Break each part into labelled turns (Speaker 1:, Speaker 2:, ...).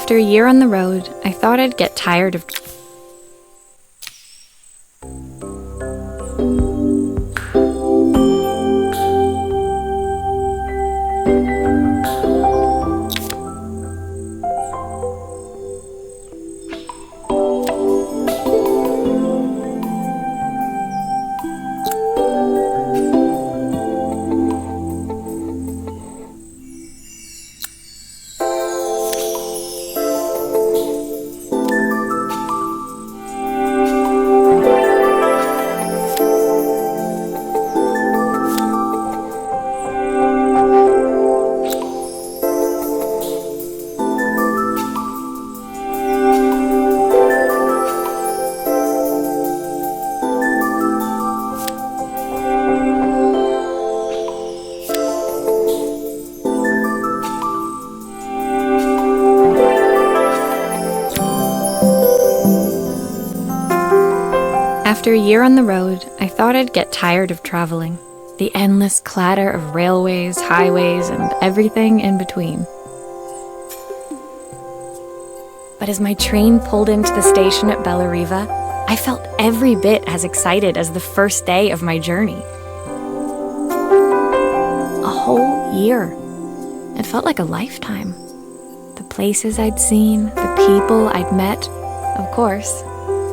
Speaker 1: After a year on the road, I thought I'd get tired of... After a year on the road, I thought I'd get tired of traveling. The endless clatter of railways, highways, and everything in between. But as my train pulled into the station at Bellariva, I felt every bit as excited as the first day of my journey. A whole year. It felt like a lifetime. The places I'd seen, the people I'd met, of course,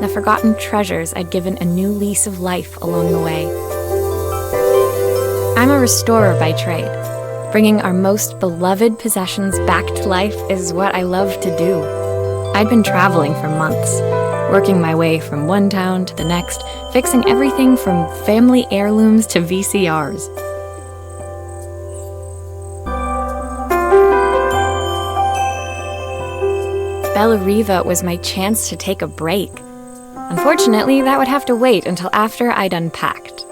Speaker 1: the forgotten treasures I'd given a new lease of life along the way. I'm a restorer by trade. Bringing our most beloved possessions back to life is what I love to do. I'd been traveling for months, working my way from one town to the next, fixing everything from family heirlooms to VCRs. Bellariva was my chance to take a break. Unfortunately, that would have to wait until after I'd unpacked.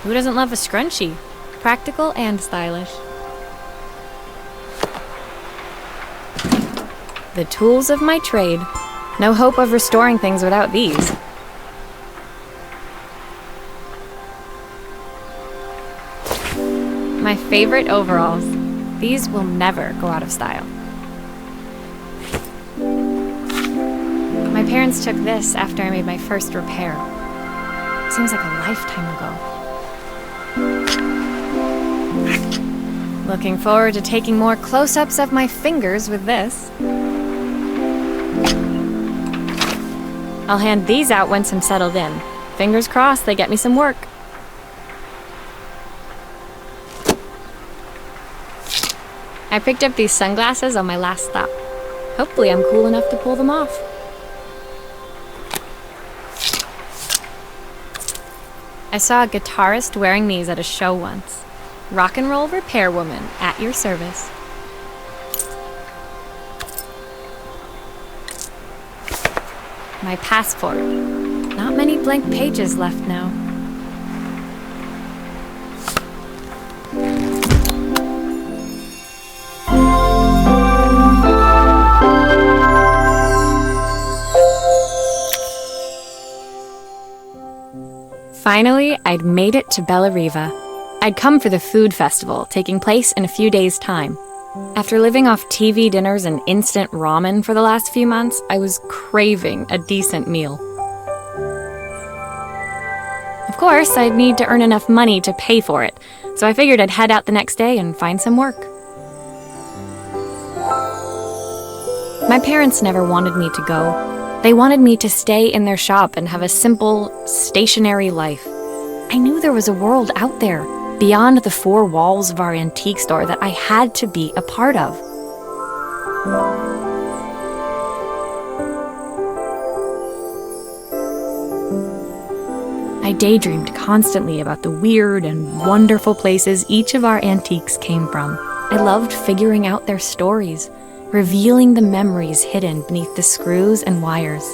Speaker 1: Who doesn't love a scrunchie? Practical and stylish. The tools of my trade. No hope of restoring things without these. My favorite overalls. These will never go out of style. My parents took this after I made my first repair. Seems like a lifetime ago. Looking forward to taking more close-ups of my fingers with this. I'll hand these out once I'm settled in. Fingers crossed they get me some work. I picked up these sunglasses on my last stop. Hopefully I'm cool enough to pull them off. I saw a guitarist wearing these at a show once. Rock and roll repair woman, at your service. My passport. Not many blank pages left now. Finally, I'd made it to Bellariva. I'd come for the food festival, taking place in a few days' time. After living off TV dinners and instant ramen for the last few months, I was craving a decent meal. Of course, I'd need to earn enough money to pay for it, so I figured I'd head out the next day and find some work. My parents never wanted me to go. They wanted me to stay in their shop and have a simple, stationary life. I knew there was a world out there, beyond the four walls of our antique store, that I had to be a part of. I daydreamed constantly about the weird and wonderful places each of our antiques came from. I loved figuring out their stories, revealing the memories hidden beneath the screws and wires.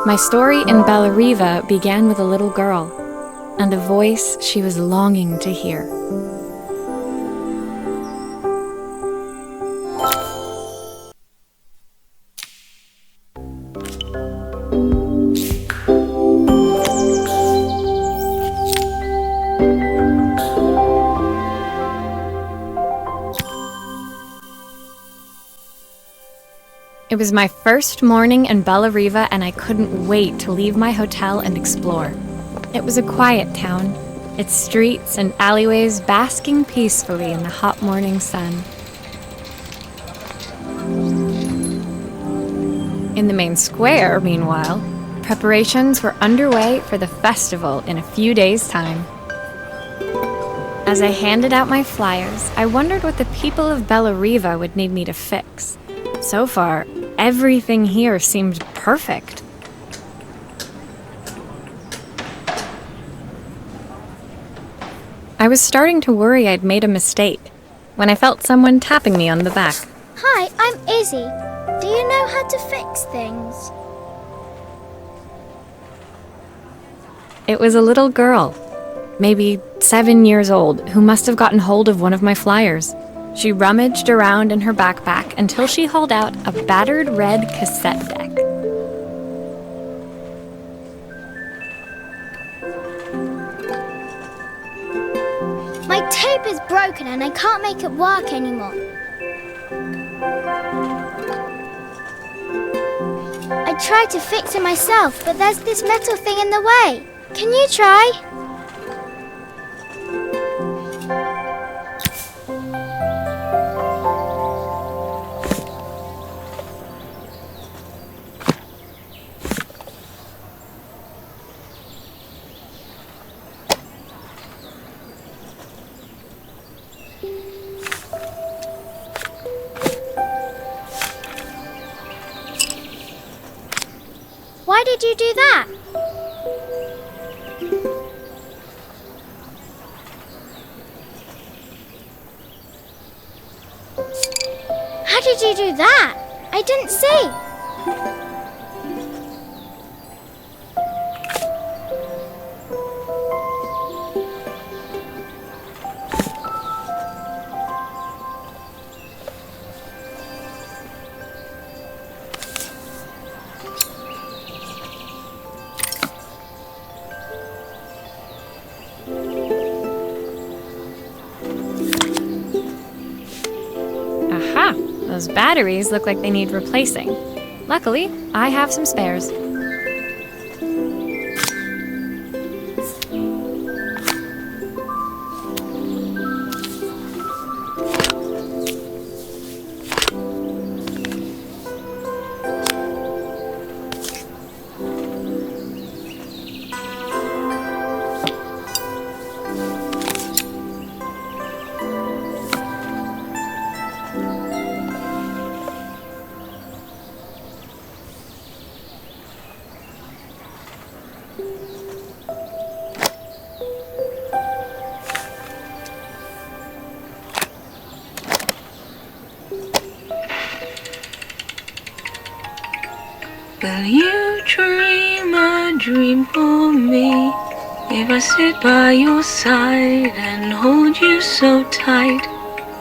Speaker 1: My story in Bellariva began with a little girl and a voice she was longing to hear. It was my first morning in Bellariva, and I couldn't wait to leave my hotel and explore. It was a quiet town, its streets and alleyways basking peacefully in the hot morning sun. In the main square, meanwhile, preparations were underway for the festival in a few days' time. As I handed out my flyers, I wondered what the people of Bellariva would need me to fix. So far, everything here seemed perfect. I was starting to worry I'd made a mistake when I felt someone tapping me on the back.
Speaker 2: Hi, I'm Izzy. Do you know how to fix things?
Speaker 1: It was a little girl, maybe 7 years old, who must have gotten hold of one of my flyers. She rummaged around in her backpack until she hauled out a battered red cassette deck.
Speaker 2: My tape is broken and I can't make it work anymore. I tried to fix it myself, but there's this metal thing in the way. Can you try? Why did you do that? How did you do that? I didn't see.
Speaker 1: Aha! Those batteries look like they need replacing. Luckily, I have some spares.
Speaker 3: Will you dream a dream for me? If I sit by your side and hold you so tight,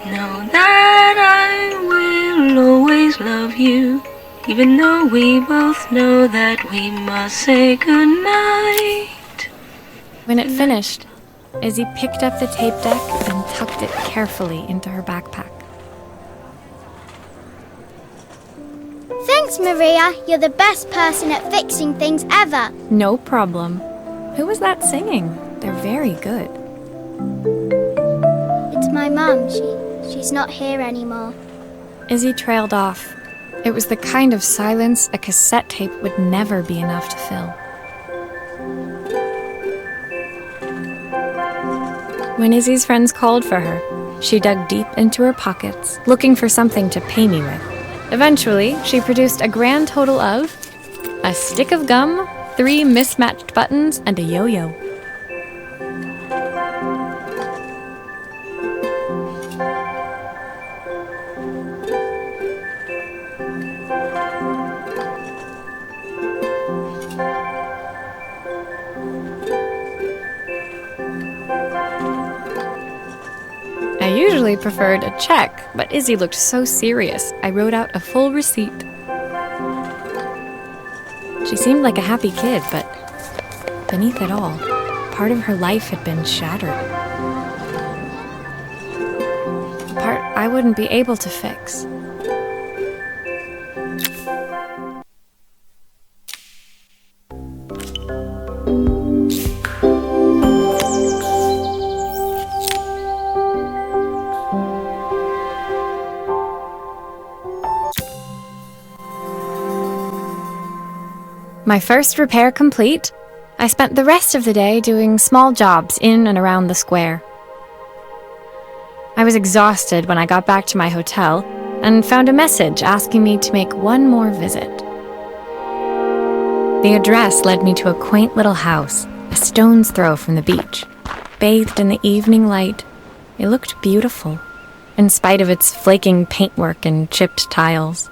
Speaker 3: know that I will always love you, even though we both know that we must say goodnight.
Speaker 1: When it finished, Izzy picked up the tape deck and tucked it carefully into her backpack.
Speaker 2: Thanks, Maria. You're the best person at fixing things ever.
Speaker 1: No problem. Who was that singing? They're very good.
Speaker 2: It's my mum. She's not here anymore.
Speaker 1: Izzy trailed off. It was the kind of silence a cassette tape would never be enough to fill. When Izzy's friends called for her, she dug deep into her pockets, looking for something to pay me with. Eventually, she produced a grand total of a stick of gum, 3 mismatched buttons, and a yo-yo. I usually preferred a check, but Izzy looked so serious, I wrote out a full receipt. She seemed like a happy kid, but beneath it all, part of her life had been shattered. A part I wouldn't be able to fix. My first repair complete, I spent the rest of the day doing small jobs in and around the square. I was exhausted when I got back to my hotel and found a message asking me to make one more visit. The address led me to a quaint little house, a stone's throw from the beach. Bathed in the evening light, it looked beautiful, in spite of its flaking paintwork and chipped tiles.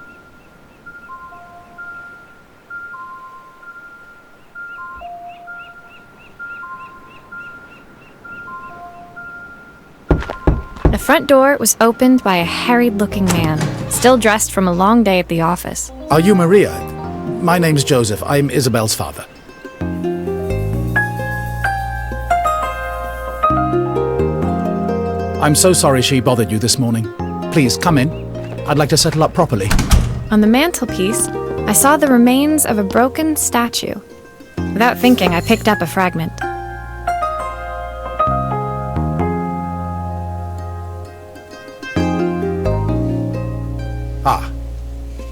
Speaker 1: The front door was opened by a harried-looking man, still dressed from a long day at the office.
Speaker 4: Are you Maria? My name's Joseph. I'm Isabel's father. I'm so sorry she bothered you this morning. Please, come in. I'd like to settle up properly.
Speaker 1: On the mantelpiece, I saw the remains of a broken statue. Without thinking, I picked up a fragment.
Speaker 4: Ah,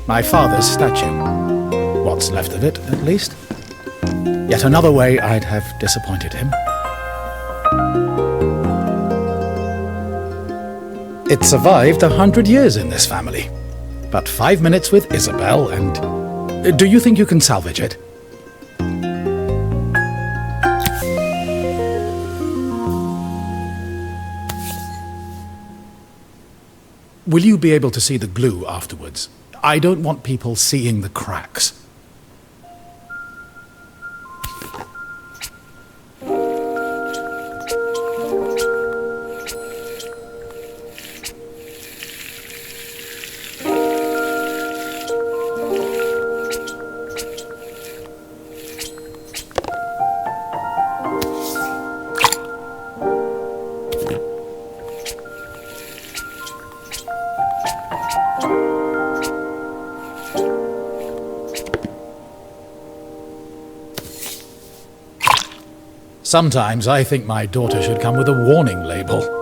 Speaker 4: my father's statue. What's left of it, at least. Yet another way I'd have disappointed him. It survived 100 years in this family. But 5 minutes with Isabel and... Do you think you can salvage it? Will you be able to see the glue afterwards? I don't want people seeing the cracks. Sometimes I think my daughter should come with a warning label.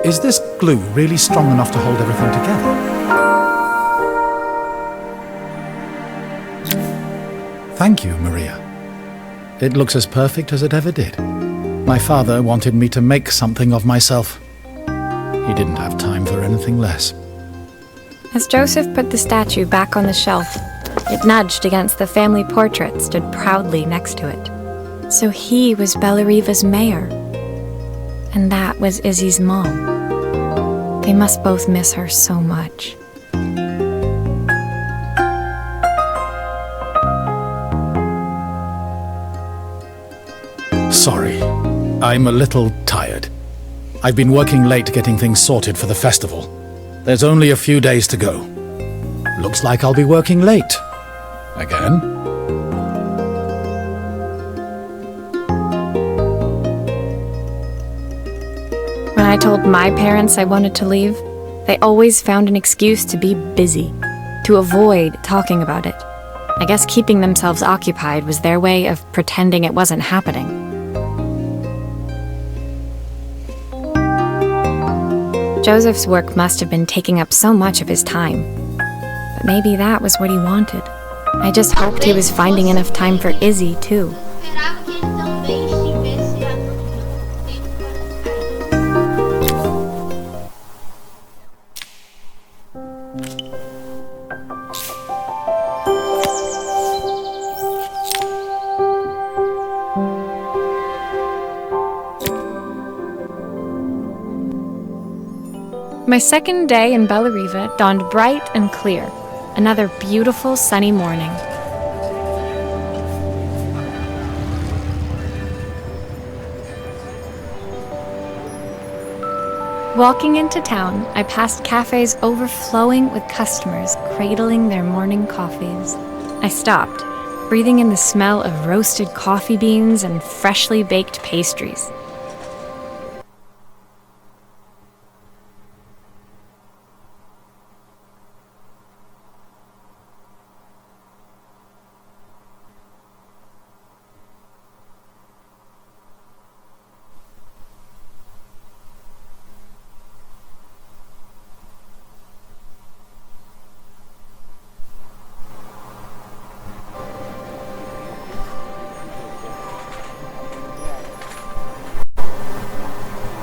Speaker 4: Is this glue really strong enough to hold everything together? Thank you, Maria. It looks as perfect as it ever did. My father wanted me to make something of myself. He didn't have time for anything less.
Speaker 1: As Joseph put the statue back on the shelf, it nudged against the family portrait stood proudly next to it. So he was Bellariva's mayor. And that was Izzy's mom. They must both miss her so much.
Speaker 4: Sorry, I'm a little tired. I've been working late getting things sorted for the festival. There's only a few days to go. Looks like I'll be working late. Again.
Speaker 1: When I told my parents I wanted to leave, they always found an excuse to be busy, to avoid talking about it. I guess keeping themselves occupied was their way of pretending it wasn't happening. Joseph's work must have been taking up so much of his time. But maybe that was what he wanted. I just hoped he was finding enough time for Izzy, too.
Speaker 2: Esperava que ele também estivesse há
Speaker 1: My second day in Bellariva dawned bright and clear. Another beautiful sunny morning. Walking into town, I passed cafes overflowing with customers cradling their morning coffees. I stopped, breathing in the smell of roasted coffee beans and freshly baked pastries.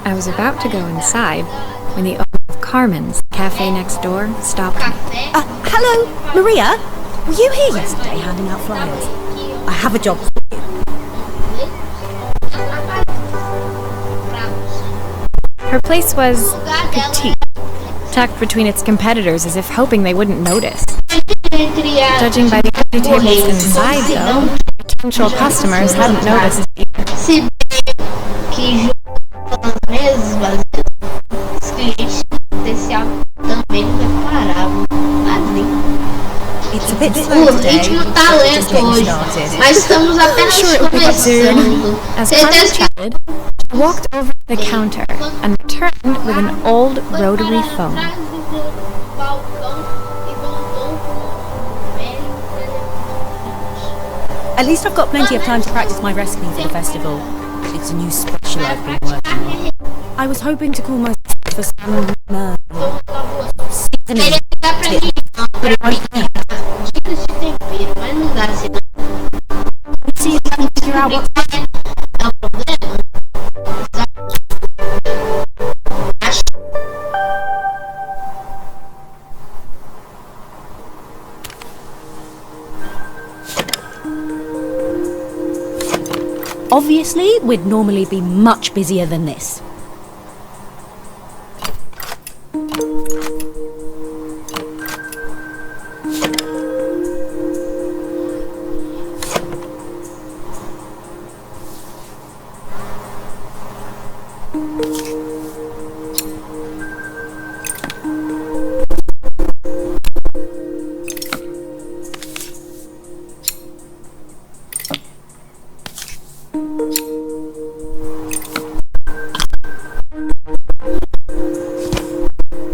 Speaker 1: I was about to go inside when the owner of Carmen's, cafe next door, stopped me.
Speaker 5: Hello, Maria. Were you here yesterday handing out flyers? I have a job for you.
Speaker 1: Her place was petite, tucked between its competitors as if hoping they wouldn't notice. Judging by the empty tables inside, though, potential customers hadn't noticed either.
Speaker 2: mesas vazias, os clientes potencial também não reparavam.
Speaker 5: It's a bit
Speaker 2: O
Speaker 5: slow today.
Speaker 2: ritmo tá lento hoje, mas estamos apenas começando.
Speaker 1: As Carmen chatted, she walked over to the counter and returned with an old rotary phone.
Speaker 5: At least I've got plenty of time to practice my wrestling for the festival. It's a new special I've been working on. I was hoping to call myself a seasoning tip, but it won't be.
Speaker 2: Dicas de tempero, mas não dá assim.
Speaker 5: See if I can figure out what's
Speaker 2: É o problema.
Speaker 5: Obviously, we'd normally be much busier than this.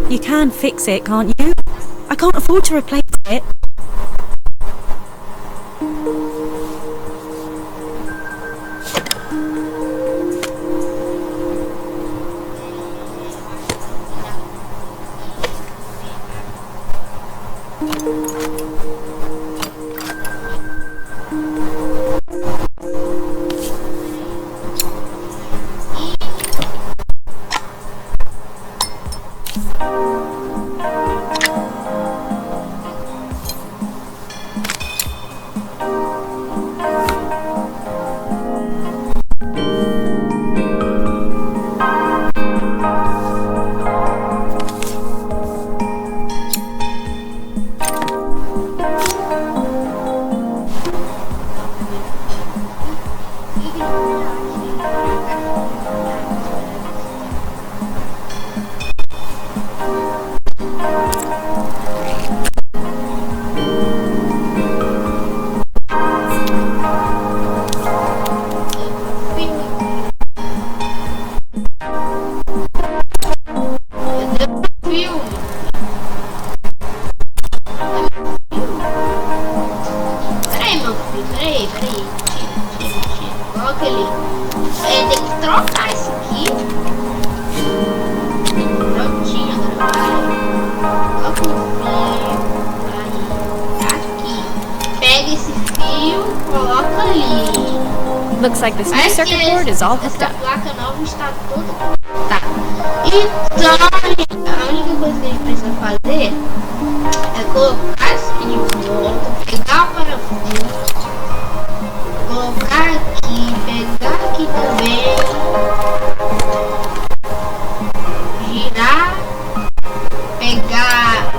Speaker 5: You can fix it, can't you? I can't afford to replace it. Peraí, meu filho, peraí. Tira. Coloca ali. Tem que trocar isso aqui. Prontinho.
Speaker 6: Coloca o fio aqui. Pega esse fio, coloca ali.
Speaker 1: Looks like this new
Speaker 6: Parece
Speaker 1: circuit
Speaker 6: que
Speaker 1: board is all hooked
Speaker 6: essa
Speaker 1: up.
Speaker 6: placa nova está toda conectada. Então, a única coisa que a gente precisa fazer é colocar esse aqui de volta, pegar o parafuso, colocar aqui, pegar aqui também, girar, pegar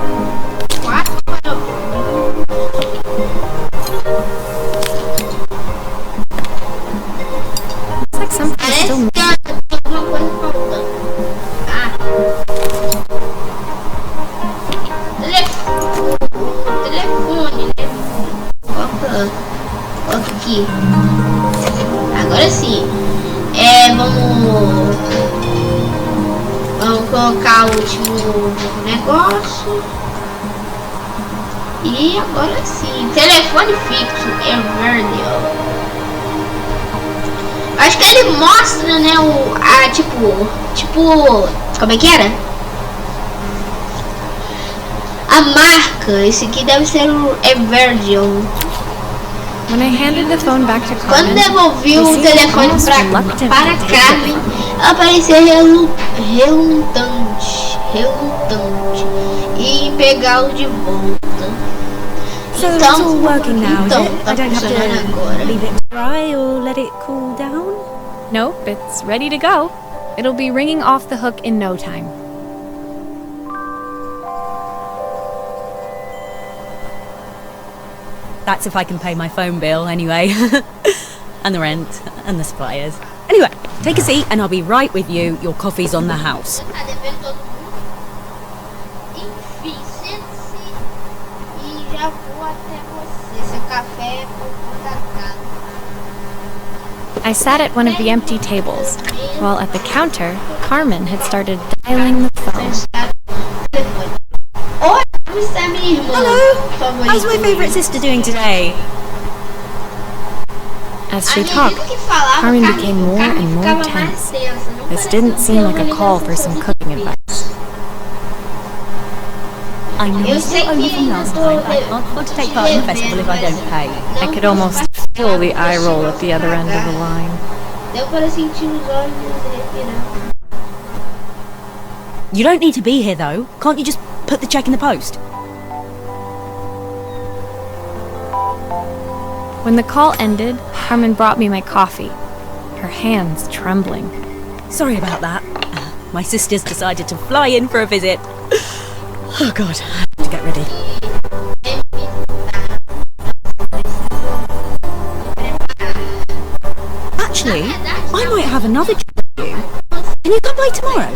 Speaker 6: 4 parafusos.
Speaker 1: Looks like something's
Speaker 6: Parece
Speaker 1: still
Speaker 6: que tem alguma coisa faltando. Ah. O telefone, né? Coloca aqui. Agora sim. Vamos colocar o último negócio. E agora sim. Telefone fixo é verde. Acho que ele mostra, né, tipo, como é que era? A marca, esse aqui deve ser o Everdion.
Speaker 1: When I handed the phone back to
Speaker 6: Quando
Speaker 1: Carmen,
Speaker 6: devolvi
Speaker 1: they
Speaker 6: o
Speaker 1: seemed
Speaker 6: telefone
Speaker 1: almost reluctant
Speaker 6: para
Speaker 1: to take
Speaker 6: Carmen,
Speaker 1: it.
Speaker 6: ela parecia relutante em pegá-lo de volta.
Speaker 5: So it's all working now, is it? I don't have to leave it dry or let it cool down?
Speaker 1: Nope, it's ready to go. It'll be ringing off the hook in no time.
Speaker 5: That's if I can pay my phone bill anyway. And the rent and the suppliers. Anyway, take a seat and I'll be right with you. Your coffee's on the house.
Speaker 6: Tá devendo todo mundo? Enfim, sente-se e já vou até você. Seu café é por conta da casa.
Speaker 1: I sat at one of the empty tables, while at the counter, Carmen had started dialing the phone.
Speaker 6: Oi, como está minha irmã?
Speaker 5: Hello! How's my favourite sister doing today?
Speaker 1: As she talked, Carmen became more and more tense. This didn't seem like a call for some cooking advice.
Speaker 5: I know it's still over from last time. I can't afford to take part in the festival if I don't pay.
Speaker 1: I could almost feel the eye roll at the other end of the line.
Speaker 6: Deu para sentir os olhos respirar.
Speaker 5: You don't need to be here though. Can't you just put the check in the post?
Speaker 1: When the call ended, Carmen brought me my coffee, her hands trembling.
Speaker 5: Sorry about that. My sister's decided to fly in for a visit. Oh god, I have to get ready. Actually, I might have another job for you. Can you come by tomorrow?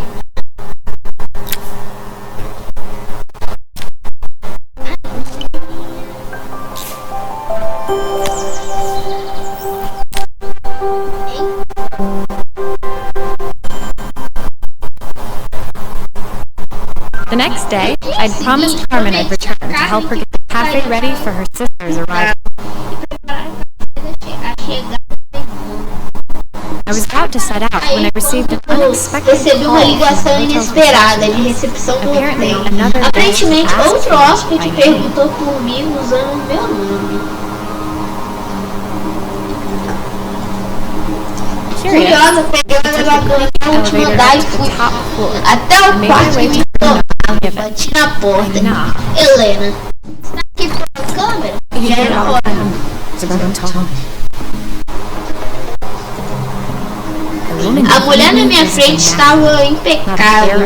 Speaker 1: The next day, I'd promised Carmen I'd return to help her get the cafe ready for her sister's arrival. I was about to set out when I received an unexpected
Speaker 6: Recebi uma
Speaker 1: call
Speaker 6: ligação
Speaker 1: from the hotel
Speaker 6: inesperada de recepção do
Speaker 1: Apparently,
Speaker 6: hotel.
Speaker 1: another
Speaker 6: Aparentemente,
Speaker 1: guest
Speaker 6: outro
Speaker 1: asked
Speaker 6: hóspede
Speaker 1: me.
Speaker 6: perguntou por mim usando o meu nome. Curiosa, peguei o elevador até o último andar e fui até o quarto que me tomava. Bati na porta. Helena, está aqui com a câmera? Já era hora. A mulher na minha frente estava impecável.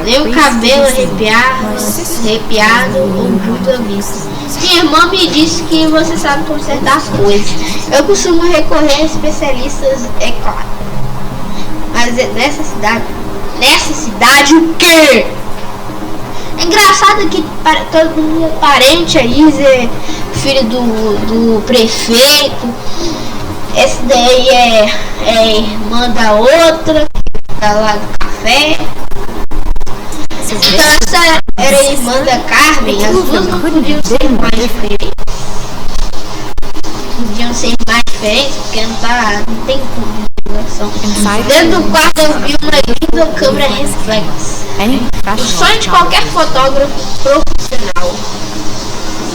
Speaker 6: Nem o cabelo arrepiado ou muito à vista. Minha irmã me disse que você sabe consertar coisas. Eu costumo recorrer a especialistas, é claro. Mas nessa cidade o quê? É engraçado que todo mundo é parente, a Isa é filho do prefeito. Esse daí é irmã da outra, tá lá do café. Então essa era a irmã da Carmen, as duas não podiam ser mais diferentes. podiam ser mais diferentes, porque não tem configuração.
Speaker 1: Inside
Speaker 6: Dentro do quarto eu vi uma linda câmera reflex.
Speaker 1: any
Speaker 6: O
Speaker 1: professional
Speaker 6: sonho de qualquer fotógrafo profissional.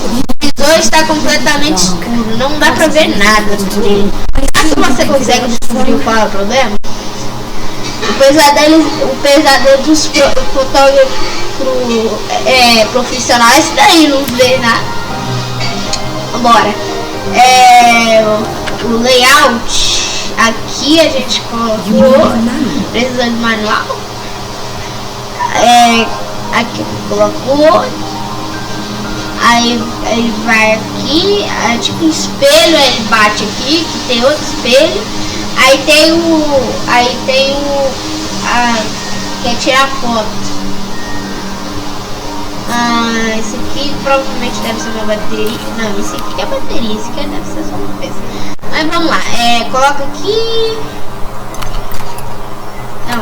Speaker 6: O visor está completamente escuro, não dá pra ver nada nele. Será que você consegue descobrir qual é o problema? O pesadelo dos fotógrafos profissionais, daí não vê nada. Bora. O layout. Aqui a gente colocou. Precisa de manual. Aqui colocou. Aí ele vai aqui. É tipo um espelho. Ele bate aqui. Que tem outro espelho. Aí tem quer tirar foto. Esse aqui provavelmente deve ser uma bateria. Não, esse aqui é bateria. Esse aqui deve ser só uma peça. Mas vamos lá. Coloca aqui. Não,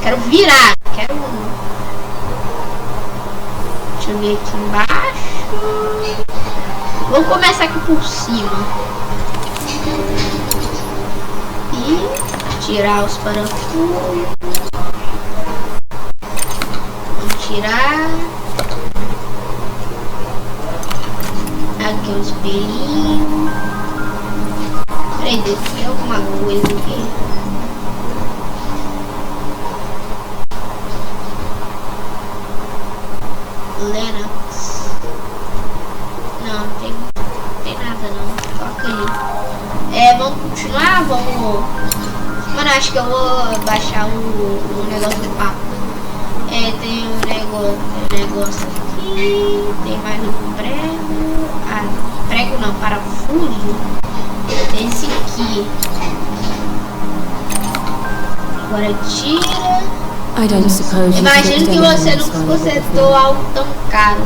Speaker 6: quero virar. Deixa eu ver aqui embaixo. Vamos começar aqui por cima. E tirar os parafusos. Vamos tirar. Aqui o espelhinho. Peraí, tem alguma coisa aqui. Linux. Não tem nada não. Coloca ali. Vamos continuar? Mano, acho que eu vou baixar o negócio do papo. Tem um negócio aqui. Tem mais um prego. Prego não, parafuso. Esse aqui. Agora tira. Imagino que você não consertou algo tão caro.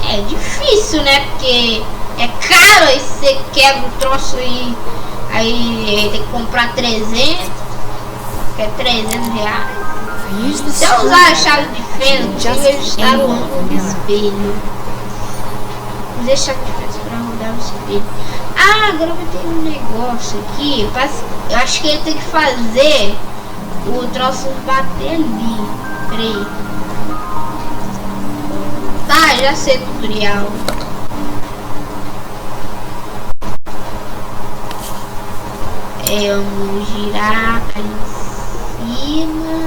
Speaker 6: É difícil, né? Porque é caro, aí você quebra o troço e aí tem que comprar 300. Que é 300 reais. Se eu usar a chave de fenda, consigo ajustar o ângulo do espelho. Usei a chave de fenda para rodar o espelho. Agora vai ter um negócio aqui. Eu acho que ele tem que fazer o troço bater ali. Peraí. Tá, já sei o tutorial. Vamos girar ali em cima.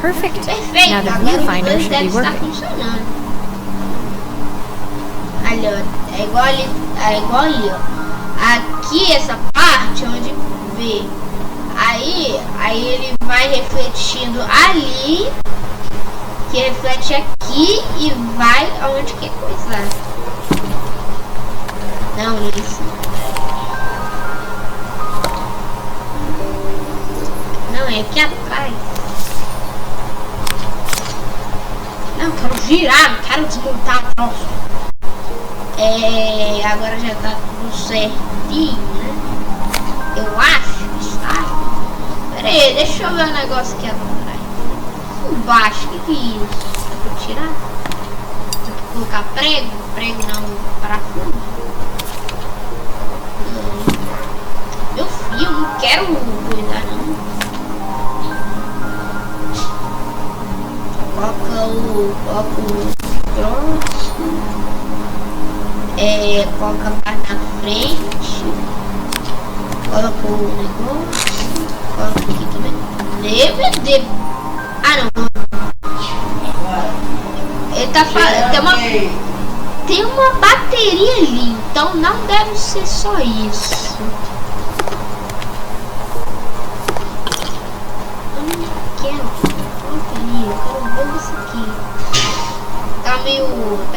Speaker 1: Perfect.
Speaker 6: Perfeito.
Speaker 1: Now the
Speaker 6: Agora o
Speaker 1: viewfinder
Speaker 6: dois
Speaker 1: should
Speaker 6: deve
Speaker 1: be
Speaker 6: estar
Speaker 1: working.
Speaker 6: funcionando. Ali, ó. É igual ali, ó. Aqui, essa parte onde vê. Aí ele vai refletindo ali. Que reflete aqui e vai aonde quer coisar. Não, isso. Não, é aqui atrás. Não, quero girar, não quero desmontar o troço. Agora já tá tudo certinho, né? Eu acho que está. Pera aí, deixa eu ver um negócio aqui atrás. Embaixo, o que é isso? Dá pra tirar? Dá pra colocar prego? Prego não, parafuso. Meu filho, não quero cuidar não. Coloca o troço. Coloca a parte na frente. Coloca o negócio. Coloca aqui também. Não. Ele tá falando. Tem uma bateria ali. Então não deve ser só isso. Eu não quero bateria. Eu quero ver isso aqui. Tá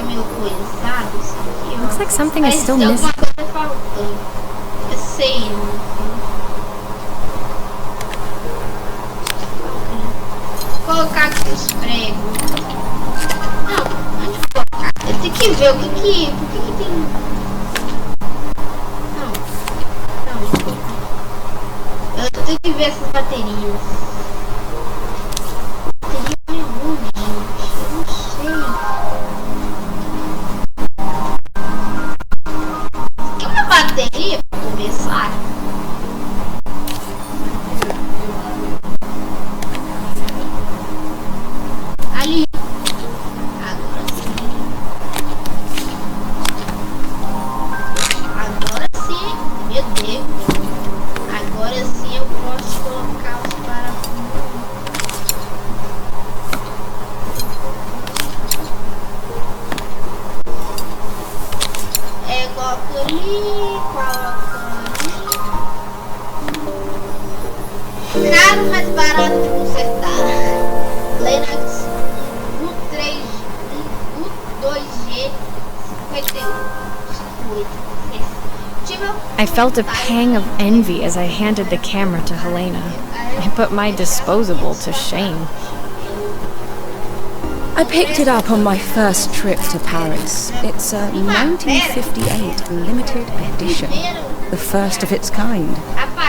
Speaker 6: meio coisado isso aqui.
Speaker 1: Looks like something is still
Speaker 6: Tem
Speaker 1: missing.
Speaker 6: alguma coisa faltando. Eu sei, colocar aqui os pregos. Não, onde colocar? Eu tenho que ver o que tem. Não. ver essas baterias? Bateria onde, gente? Eu não sei. Quer uma bateria pra começar? Ali. Agora sim. Agora sim. Meu Deus. Agora sim eu posso colocar os parafusos. Coloco ali, caro, mas barato de consertar. Linux U2G 51.
Speaker 1: I felt a pang of envy as I handed the camera to Helena. I put my disposable to shame.
Speaker 5: I picked it up on my first trip to Paris. It's a 1958 limited edition, the first of its kind.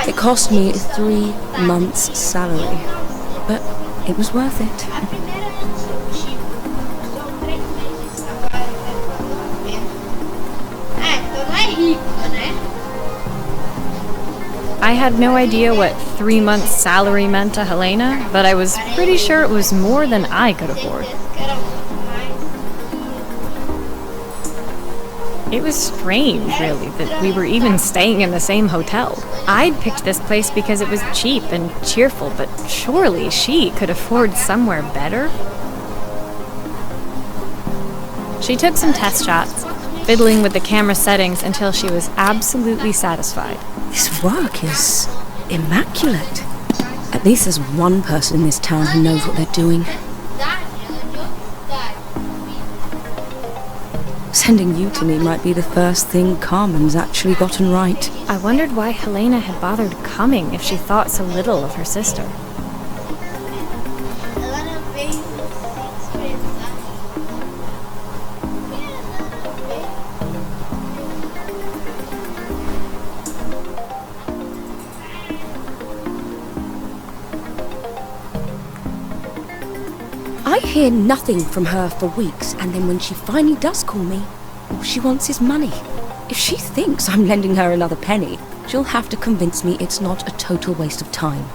Speaker 5: It cost me 3 months' salary, but it was worth it.
Speaker 1: I had no idea what 3 months' salary meant to Helena, but I was pretty sure it was more than I could afford. It was strange, really, that we were even staying in the same hotel. I'd picked this place because it was cheap and cheerful, but surely she could afford somewhere better? She took some test shots, fiddling with the camera settings until she was absolutely satisfied.
Speaker 5: This work is immaculate. At least there's one person in this town who knows what they're doing. Sending you to me might be the first thing Carmen's actually gotten right.
Speaker 1: I wondered why Helena had bothered coming if she thought so little of her sister.
Speaker 5: I hear nothing from her for weeks, and then when she finally does call me, all she wants is money. If she thinks I'm lending her another penny, she'll have to convince me it's not a total waste of time.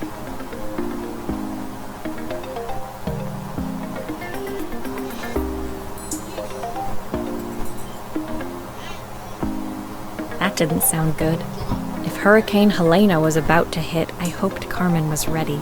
Speaker 1: That didn't sound good. If Hurricane Helena was about to hit, I hoped Carmen was ready.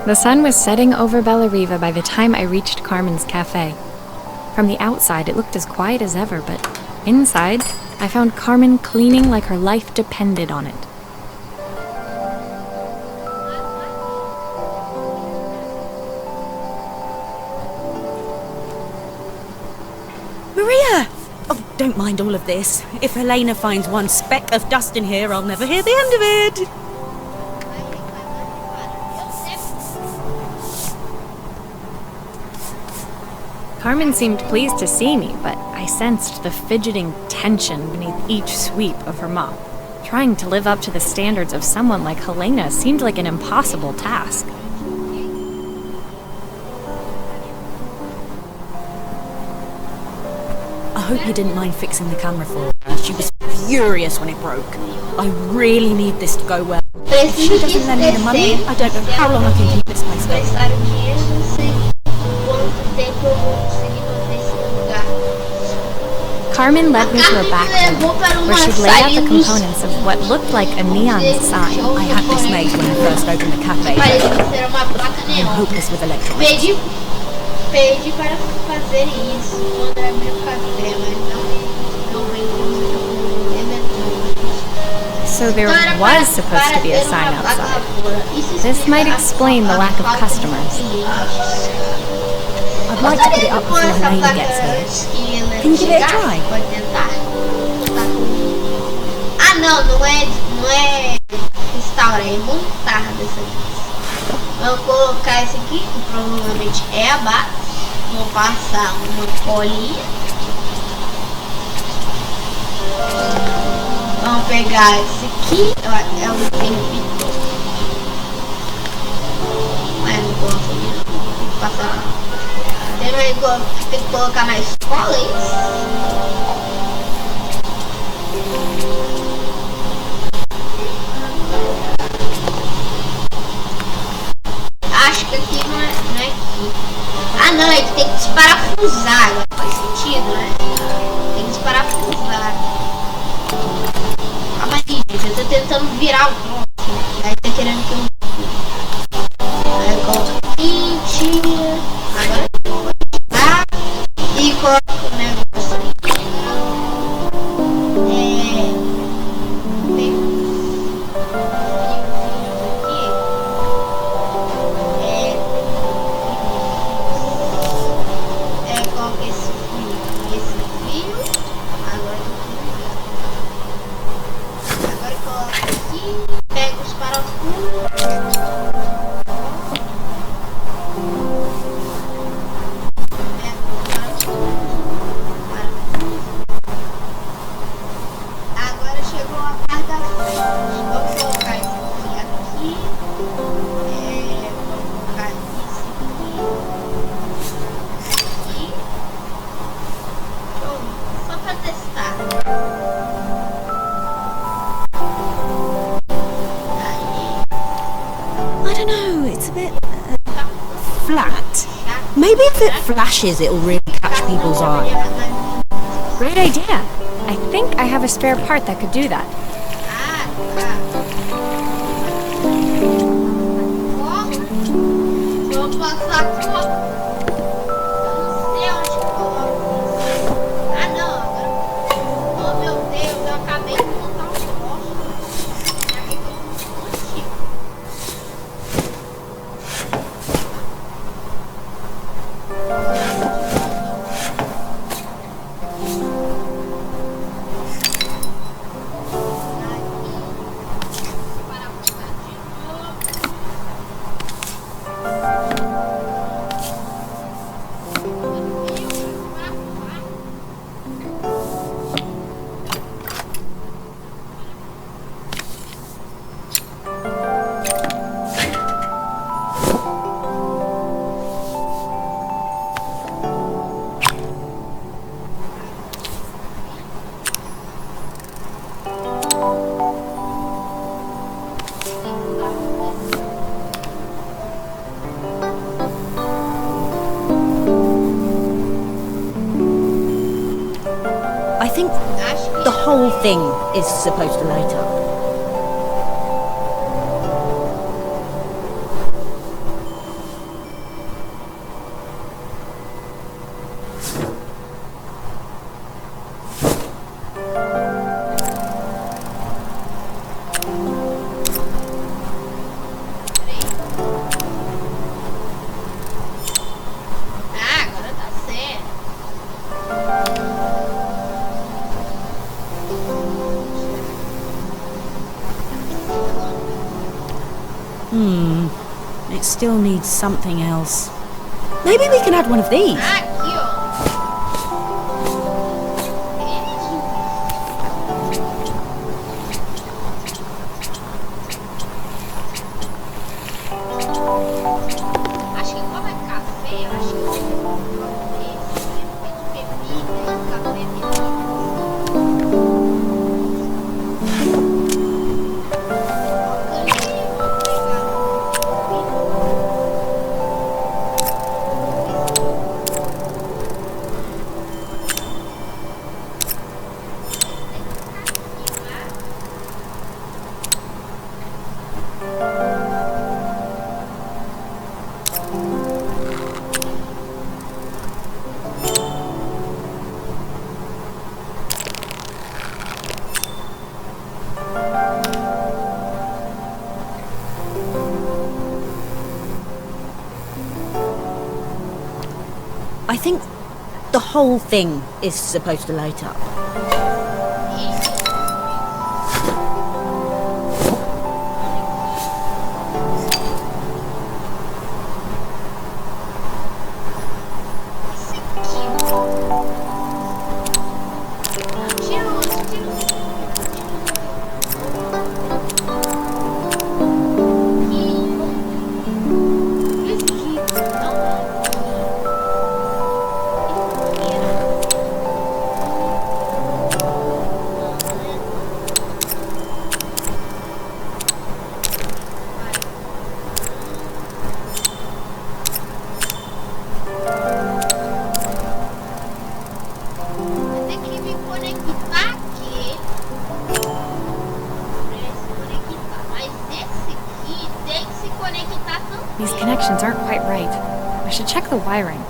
Speaker 1: The sun was setting over Bellariva by the time I reached Carmen's cafe. From the outside, it looked as quiet as ever, but inside, I found Carmen cleaning like her life depended on it.
Speaker 5: Maria! Oh, don't mind all of this. If Helena finds one speck of dust in here, I'll never hear the end of it.
Speaker 1: Carmen seemed pleased to see me, but I sensed the fidgeting tension beneath each sweep of her mop. Trying to live up to the standards of someone like Helena seemed like an impossible task.
Speaker 5: I hope you didn't mind fixing the camera for her. She was furious when it broke. I really need this to go well. If she doesn't lend me the money, I don't know how long I can keep this place going.
Speaker 1: Carmen led me to a back room, where she'd laid out the components of what looked like a neon sign.
Speaker 5: I had this made when I first opened the cafe. I'm hopeless with electronics.
Speaker 6: Pedi para fazer isso quando eu abri o café, mas não vem com
Speaker 1: So there was supposed to be a sign outside. This might explain the lack of customers.
Speaker 5: I'd like to put it up before Helena gets here. Can you give it a
Speaker 6: chegar,
Speaker 5: try?
Speaker 6: pode tentar. Tá. Ah, não é restaurar, é montar dessa vez. Vou colocar esse aqui, que provavelmente é a base. Vou passar uma colinha. Vamos pegar esse aqui, é o tempito. Mas não gosto disso, tem que passar. Tem que colocar na escola isso. Acho que aqui não é aqui. Ah não, é que tem que desparafusar. Agora faz sentido, né? Tem que desparafusar. Calma aí, gente. Eu tô tentando virar o troço. Aí tá querendo que eu... Aí eu coloco aqui, tira. Agora eu vou tirar. E coloco o negócio aqui.
Speaker 5: Maybe if it flashes, it'll really catch people's eye.
Speaker 1: Great idea. I think I have a spare part that could do that.
Speaker 6: Vou passar com...
Speaker 5: I think the whole thing is supposed to light up. It still needs something else. Maybe we can add one of these.
Speaker 6: Aqui, ó. Acho que como é café, eu acho que eu vou fazer bebida e café bebida.
Speaker 5: I think
Speaker 7: The whole thing is supposed to light up.
Speaker 1: These connections aren't quite right. I should check the wiring.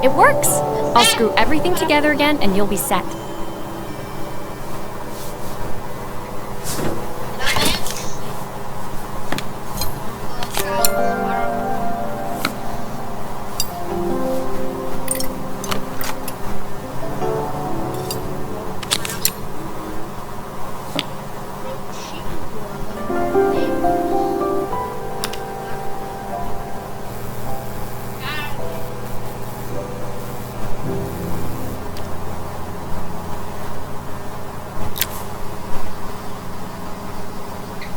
Speaker 1: It works! I'll screw everything together again and you'll be set.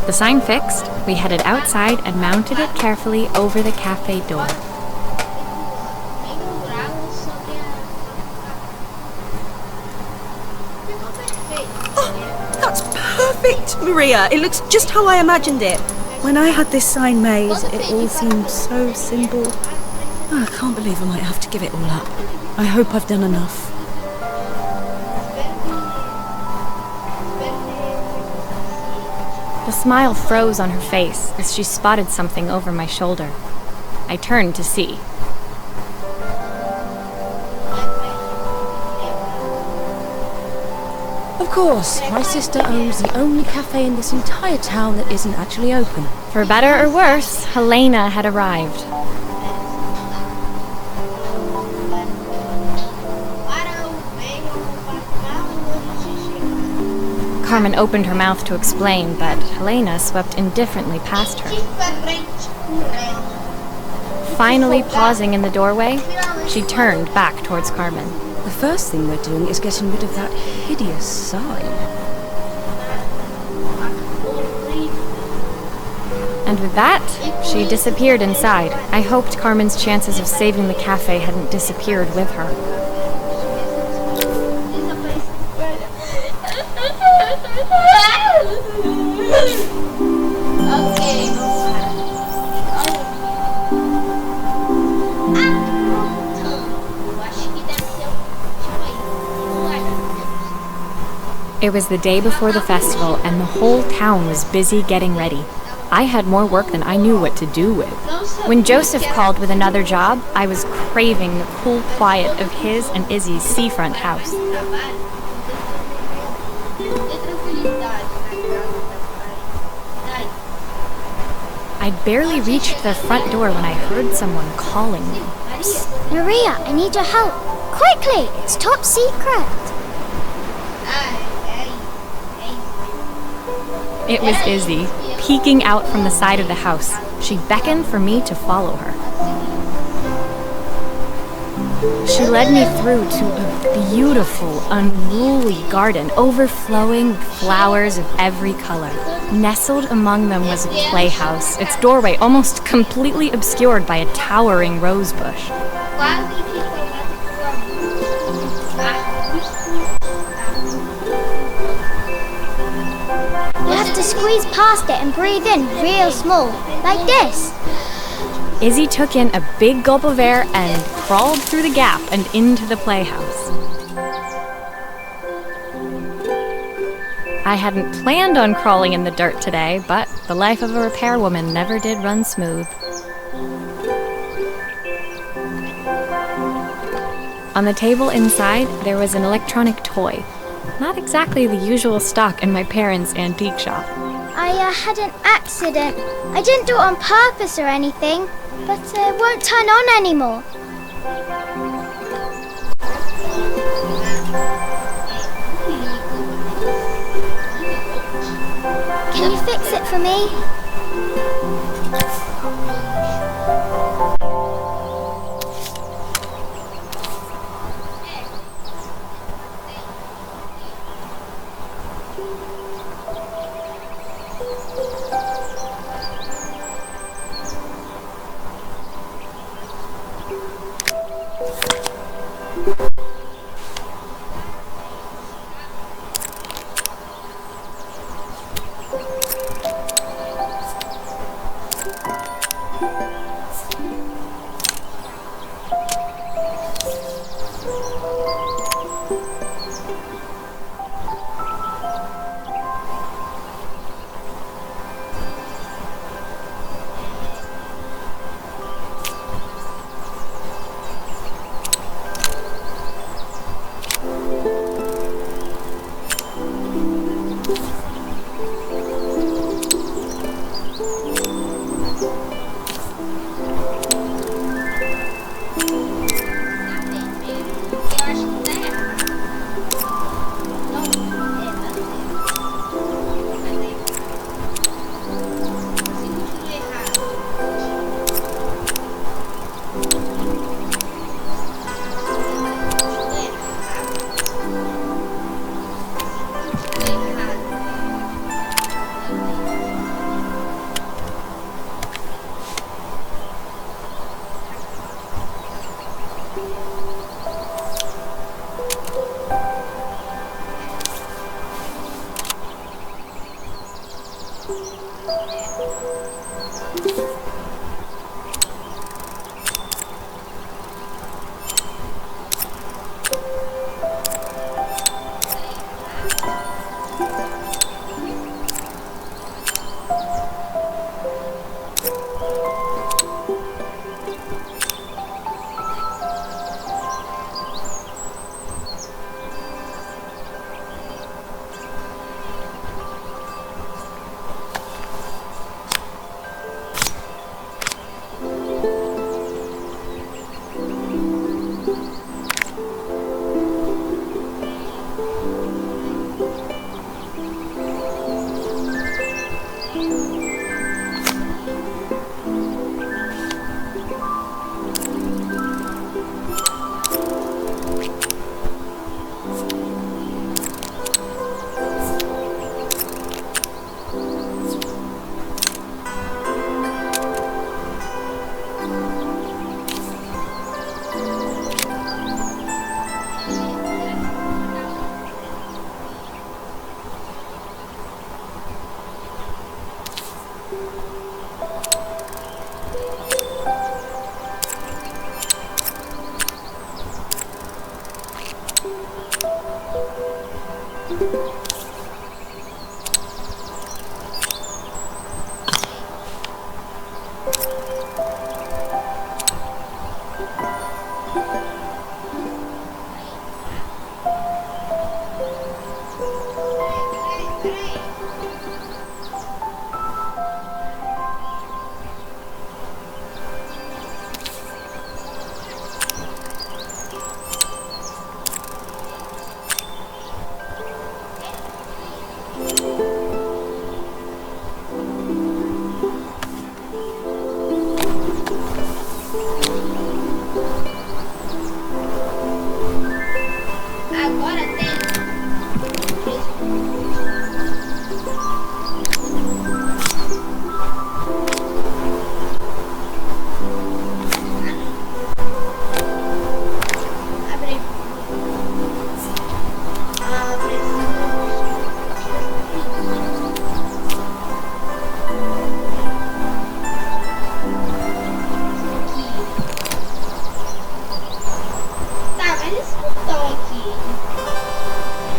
Speaker 1: The sign fixed, we headed outside and mounted it carefully over the cafe door.
Speaker 5: Oh, that's perfect, Maria. It looks just how I imagined it. When I had this sign made, it all seemed so simple. Oh, I can't believe I might have to give it all up. I hope I've done enough.
Speaker 1: The smile froze on her face as she spotted something over my shoulder. I turned to see.
Speaker 5: Of course, my sister owns the only cafe in this entire town that isn't actually open.
Speaker 1: For better or worse, Helena had arrived. Carmen opened her mouth to explain, but Helena swept indifferently past her. Finally pausing in the doorway, she turned back towards Carmen.
Speaker 5: The first thing we're doing is getting rid of that hideous sign.
Speaker 1: And with that, she disappeared inside. I hoped Carmen's chances of saving the cafe hadn't disappeared with her. It was the day before the festival, and the whole town was busy getting ready. I had more work than I knew what to do with. When Joseph called with another job, I was craving the cool quiet of his and Izzy's seafront house. I'd barely reached their front door when I heard someone calling me.
Speaker 2: Maria, I need your help. Quickly, it's top secret.
Speaker 1: It was Izzy, peeking out from the side of the house. She beckoned for me to follow her. She led me through to a beautiful, unruly garden overflowing with flowers of every color. Nestled among them was a playhouse, its doorway almost completely obscured by a towering rose bush.
Speaker 2: You have to squeeze past it and breathe in real small, like this.
Speaker 1: Izzy took in a big gulp of air and crawled through the gap and into the playhouse. I hadn't planned on crawling in the dirt today, but the life of a repairwoman never did run smooth. On the table inside, there was an electronic toy. Not exactly the usual stock in my parents' antique shop.
Speaker 2: I had an accident. I didn't do it on purpose or anything, but it won't turn on anymore. Can you fix it for me?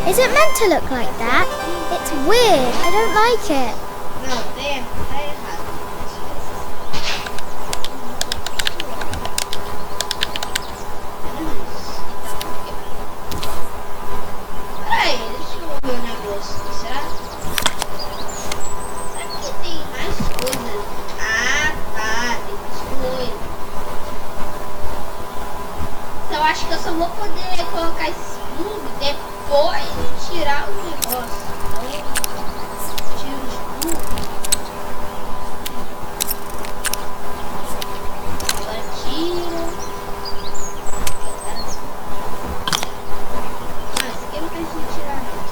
Speaker 2: Is it meant to look like that? It's weird. I don't like it.
Speaker 6: Não, tá errado. Peraí, deixa eu ver o negócio. Será que tem mais coisas? Ah, tá, tem mais coisas. Então acho que eu só vou poder colocar esse plug depois de tirar o negócio. Tiro os plug. Agora tira. Ah, esse aqui eu não preciso tirar não.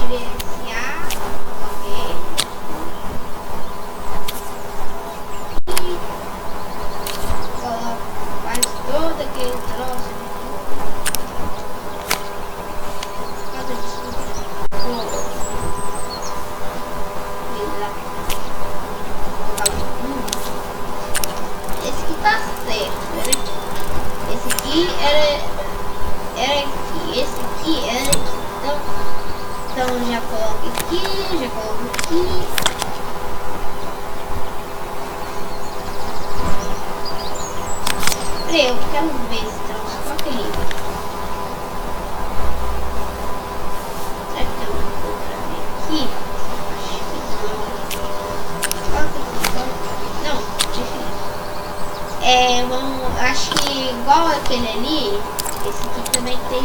Speaker 6: Gerenciar. Ok. E coloco quase todo aquele troço. Por causa disso, vou esse aqui tá certo, né? Esse aqui era aqui, esse aqui era aqui. Então já coloco aqui, já coloco aqui. Peraí, eu quero ver esse troço. Coloca ali. Será que tem alguma coisa pra ver aqui? Acho que não. Não, deixa eu ver. Acho que igual aquele ali, esse aqui também tem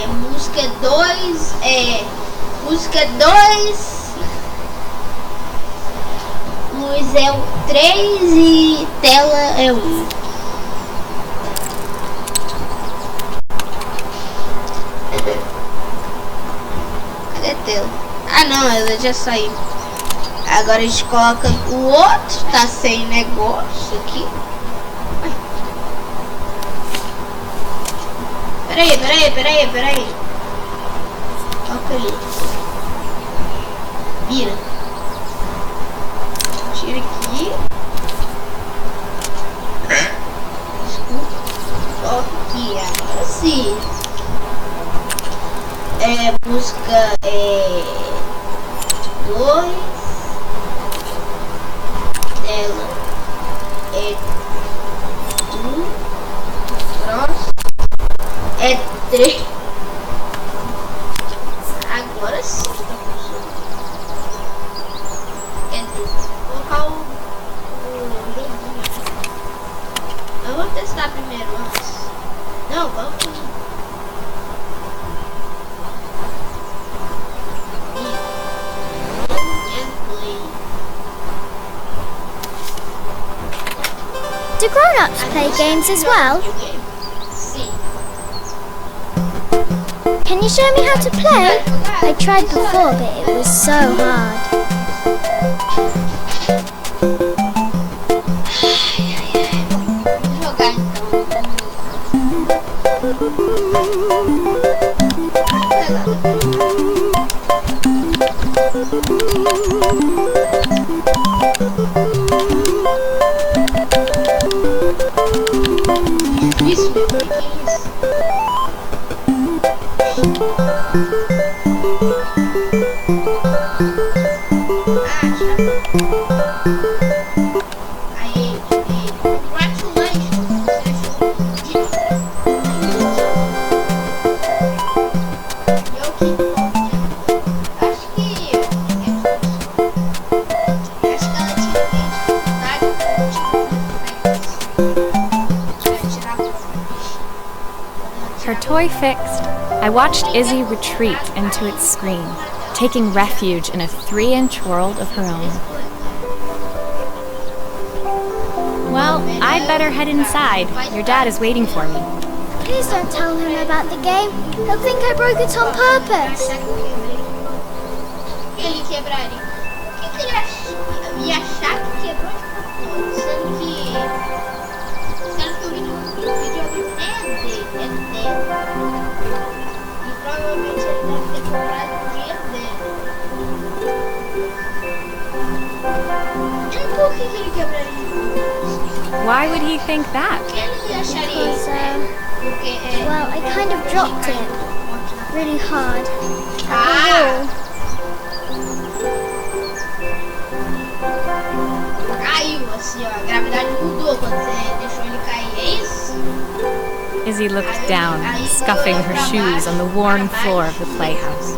Speaker 6: música 2, música 2. Luz é o 3 e tela é 1. Cadê a tela? Ah não, ela já saiu. Agora a gente coloca o outro, tá sem negócio aqui. Peraí. Coloca ali. Vira. Tira aqui. Desculpa. Coloca aqui. Agora sim. Busca 2. Tela 1. Próximo 3. Agora sim tá funcionando. Vou colocar o joguinho. Eu vou testar primeiro antes. Não, vamos.
Speaker 2: Do grown-ups play games as well? Can you show me how to play? I tried before, but it was so hard.
Speaker 6: Isso, meu, que é isso? Aí, congratulations, você achou um dia. Eu que acho que ela tinha dificuldade pra tirar a
Speaker 1: Her toy fixed, I watched Izzy retreat into its screen, taking refuge in a 3-inch world of her own. Well, I'd better head inside. Your dad is waiting for me.
Speaker 2: Please don't tell him about the game. He'll think I broke it on purpose.
Speaker 6: Ele quebraria. Por que ele ia achar que quebrou de propósito? Sendo que o videogame é dele. E provavelmente ele deve ter comprado o dinheiro dele. E por que ele quebraria?
Speaker 1: Why would he think that?
Speaker 6: Porque ele
Speaker 2: because, well, I kind of dropped it really hard at the wall.
Speaker 6: Caiu assim, ó. A gravidade mudou quando você deixou ele cair, é isso?
Speaker 1: Izzy looked down, scuffing her shoes on the worn floor of the playhouse.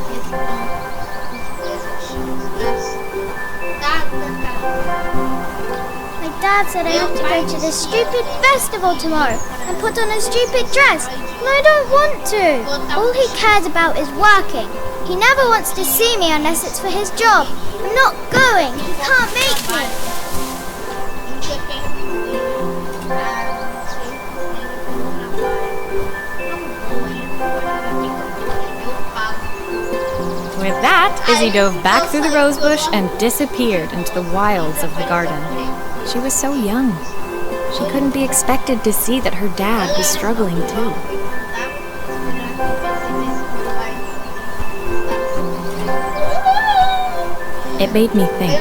Speaker 2: My dad said I have to go to this stupid festival tomorrow and put on a stupid dress, and I don't want to. All he cares about is working. He never wants to see me unless it's for his job. I'm not going. He can't make me.
Speaker 1: With that, Izzy dove back through the rosebush and disappeared into the wilds of the garden. She was so young. She couldn't be expected to see that her dad was struggling too. It made me think,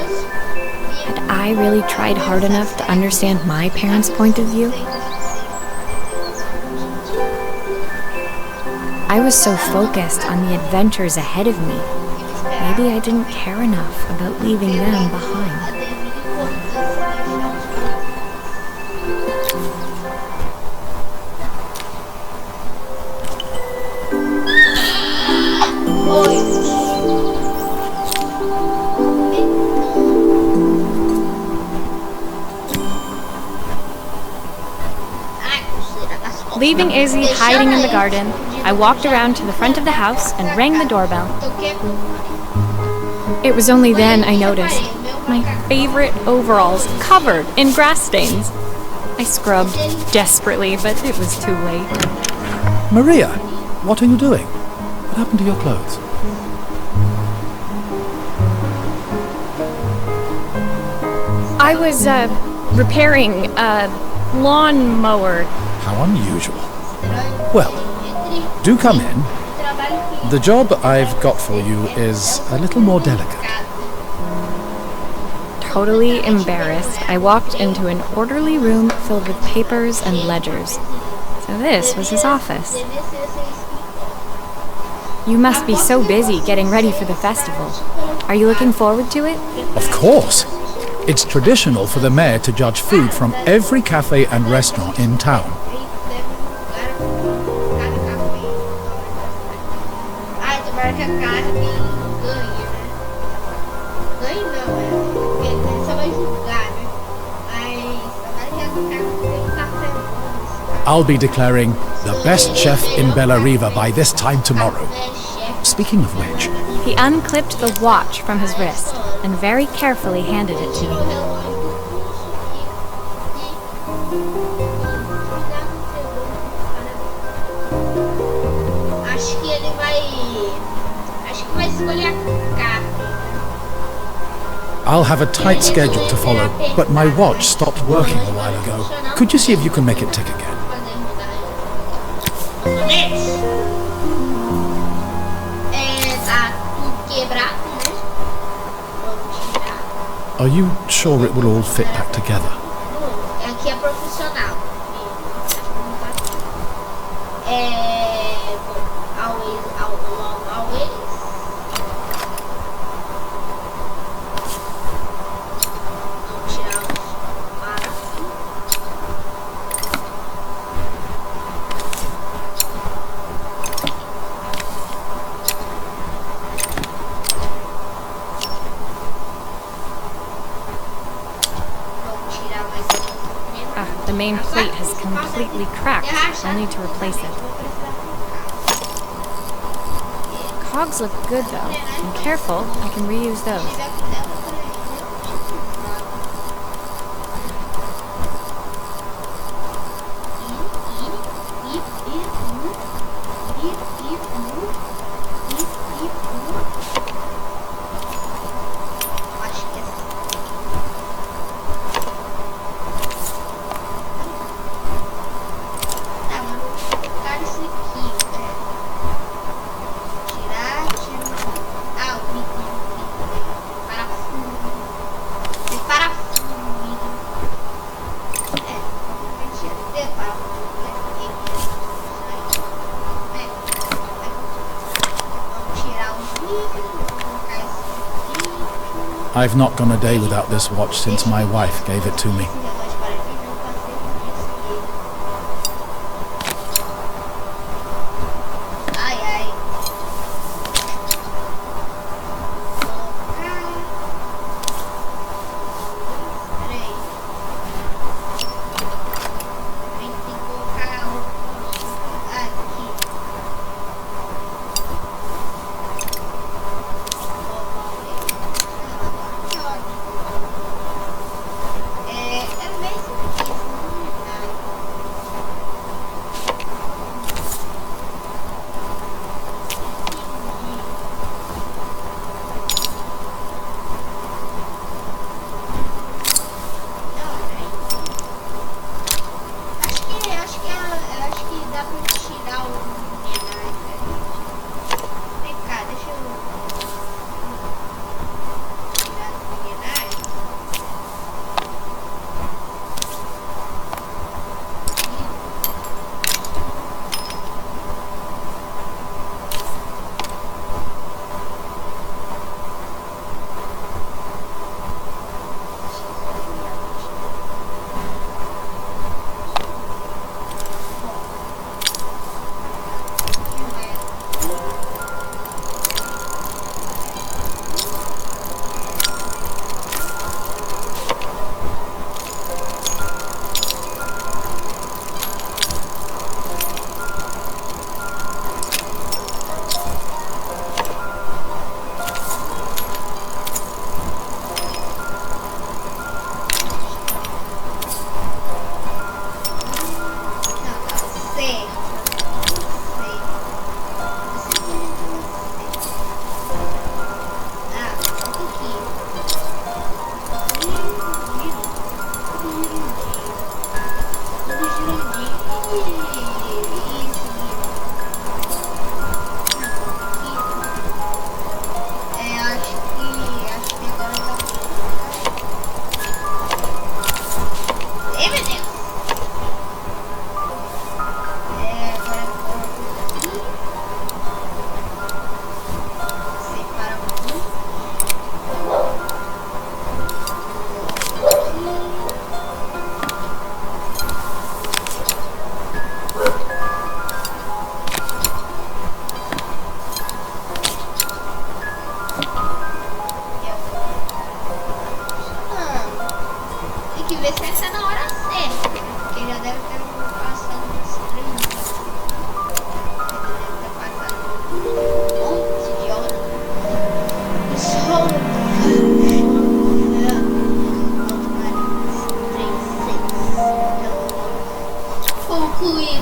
Speaker 1: had I really tried hard enough to understand my parents' point of view? I was so focused on the adventures ahead of me, maybe I didn't care enough about leaving them behind. Leaving Izzy hiding in the garden, I walked around to the front of the house and rang the doorbell. It was only then I noticed my favorite overalls covered in grass stains. I scrubbed desperately, but it was too late.
Speaker 4: Maria, what are you doing? What happened to your clothes?
Speaker 1: I was, repairing a lawnmower.
Speaker 4: How unusual. Well, do come in. The job I've got for you is a little more delicate.
Speaker 1: Totally embarrassed, I walked into an orderly room filled with papers and ledgers. So this was his office. You must be so busy getting ready for the festival. Are you looking forward to it?
Speaker 4: Of course. It's traditional for the mayor to judge food from every cafe and restaurant in town. I'll be declaring the best chef in Bella Riva by this time tomorrow. Speaking of which...
Speaker 1: He unclipped the watch from his wrist and very carefully handed it to me.
Speaker 4: I'll have a tight schedule to follow, but my watch stopped working a while ago. Could you see if you can make it tick again? Are you sure it will all fit back together?
Speaker 6: Aqui é profissional. Always. Vamos tirar os parafusos.
Speaker 1: The main plate has completely cracked. I'll need to replace it. Cogs look good though. I'm careful, I can reuse those.
Speaker 4: I've not gone a day without this watch since my wife gave it to me.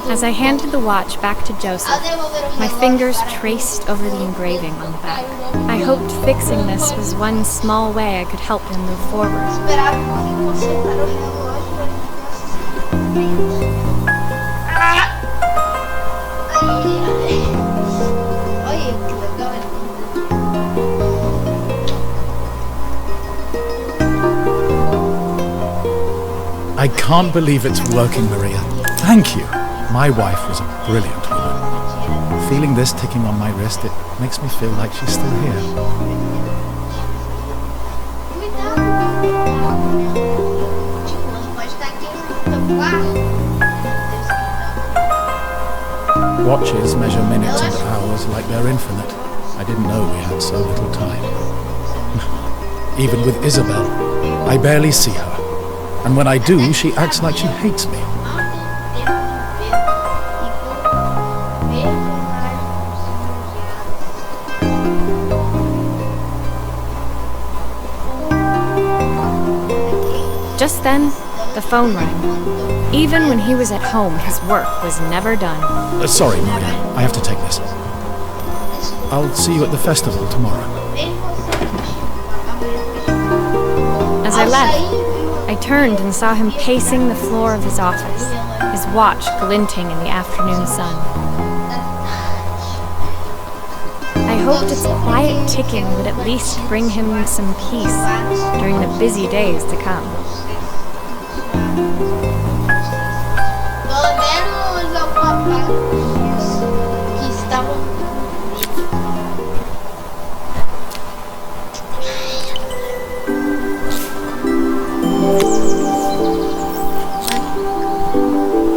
Speaker 1: As I handed the watch back to Joseph, my fingers traced over the engraving on the back. I hoped fixing this was one small way I could help him move forward.
Speaker 4: I can't believe it's working, Maria. Thank you. My wife was a brilliant woman. Feeling this ticking on my wrist, it makes me feel like she's still here. Watches measure minutes and hours like they're infinite. I didn't know we had so little time. Even with Isabel, I barely see her. And when I do, she acts like she hates me.
Speaker 1: Just then, the phone rang. Even when he was at home, his work was never done.
Speaker 4: Sorry, Maria. I have to take this. I'll see you at the festival tomorrow.
Speaker 1: As I left, I turned and saw him pacing the floor of his office, his watch glinting in the afternoon sun. I hoped its quiet ticking would at least bring him some peace during the busy days to come.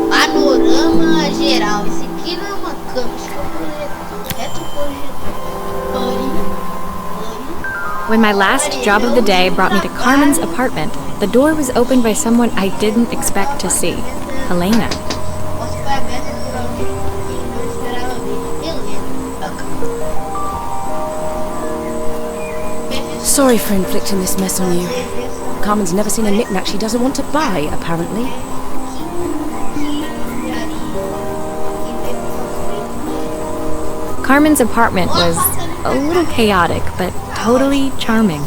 Speaker 6: Panorama geral. Esse aqui não é uma câmera, isso é um retroprojetor.
Speaker 1: When my last job of the day brought me to Carmen's apartment, the door was opened by someone I didn't expect to see, Helena.
Speaker 5: Sorry for inflicting this mess on you. Carmen's never seen a knick-knack she doesn't want to buy, apparently.
Speaker 1: Carmen's apartment was a little chaotic, but totally charming.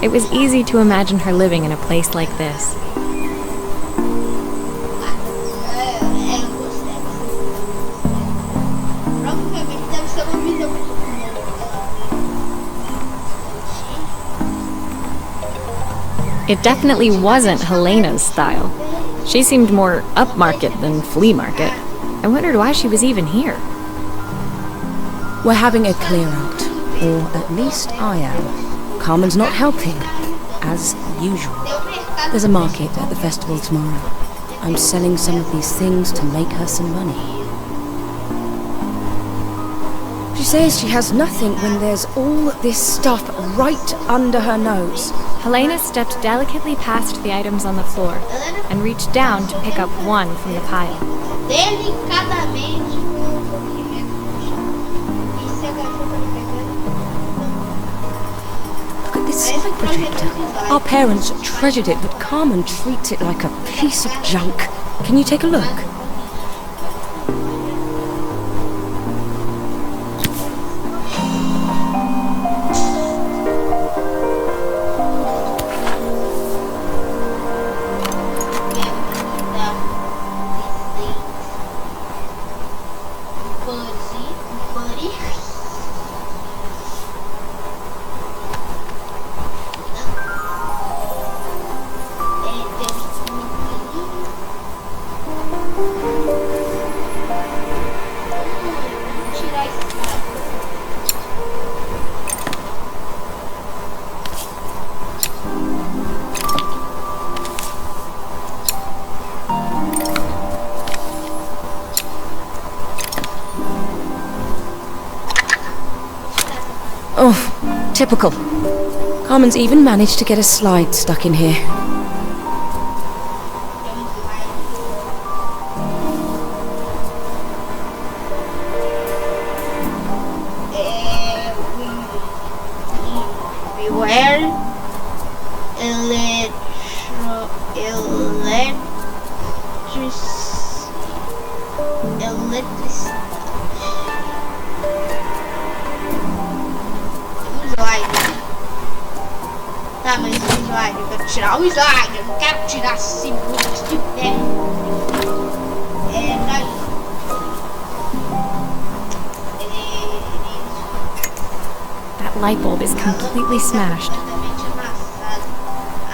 Speaker 1: It was easy to imagine her living in a place like this. It definitely wasn't Helena's style. She seemed more upmarket than flea market. I wondered why she was even here.
Speaker 5: We're having a clear out, or at least I am. Carmen's not helping, as usual. There's a market at the festival tomorrow. I'm selling some of these things to make her some money. She says she has nothing when there's all this stuff right under her nose.
Speaker 1: Helena stepped delicately past the items on the floor and reached down to pick up one from the pile.
Speaker 5: Look at this slide projector. Our parents treasured it, but Carmen treats it like a piece of junk. Can you take a look? Oh, typical. Carmen's even managed to get a slide stuck in here.
Speaker 6: Tá, mas o slide, eu quero tirar o slide, eu não quero tirar assim de pé. Daí.
Speaker 1: That light bulb is completely smashed.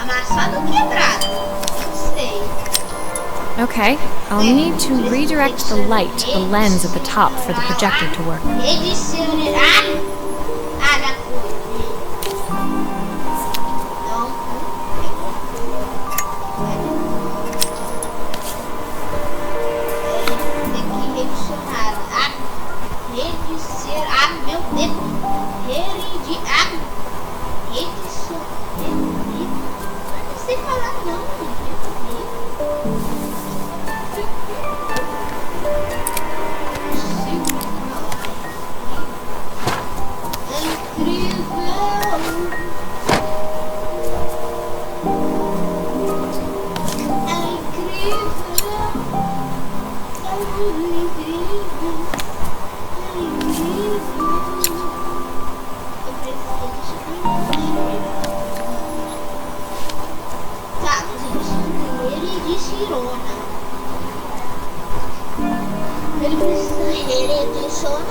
Speaker 6: Amassado ou quebrado? Não sei.
Speaker 1: Okay, I'll need to redirect the light to the lens at the top for the projector to work.
Speaker 6: Ele precisa redirecionar.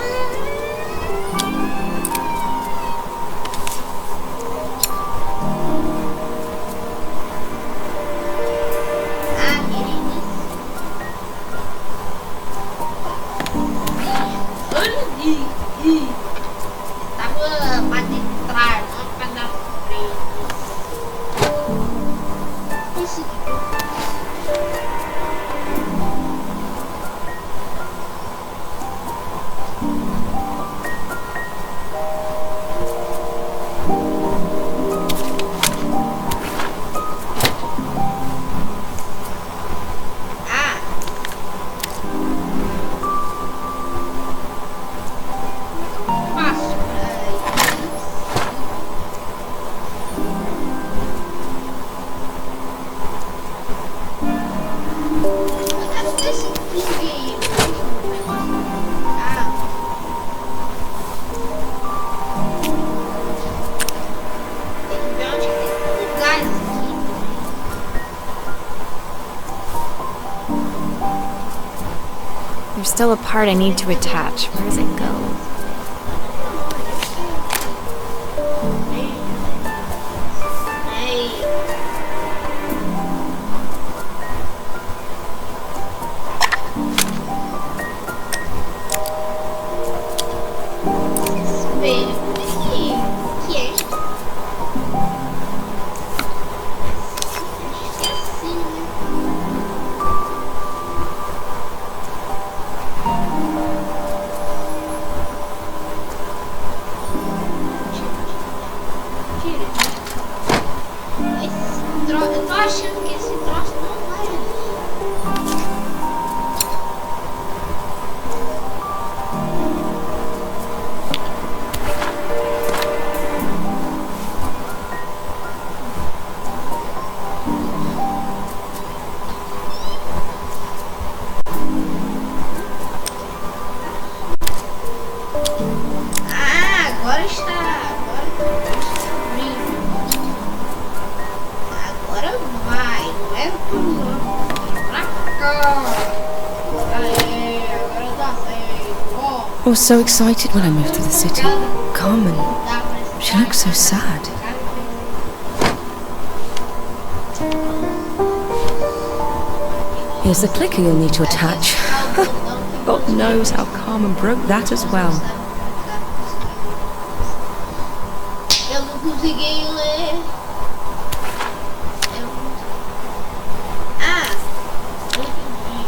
Speaker 6: Tava mais de trás, não pra dar frente. Esse
Speaker 1: still a part I need to attach. Where does it go?
Speaker 6: Eu tô achando que esse troço não vai ali. Ah, agora está. Agora vai, não é pra cá. Aê, agora dá certo.
Speaker 5: I was so excited when I moved to the city. Carmen, she looks so sad. Here's the clicker you'll need to attach. God knows how Carmen broke that as well.
Speaker 6: Eu não consegui ler. Ah, eu entendi.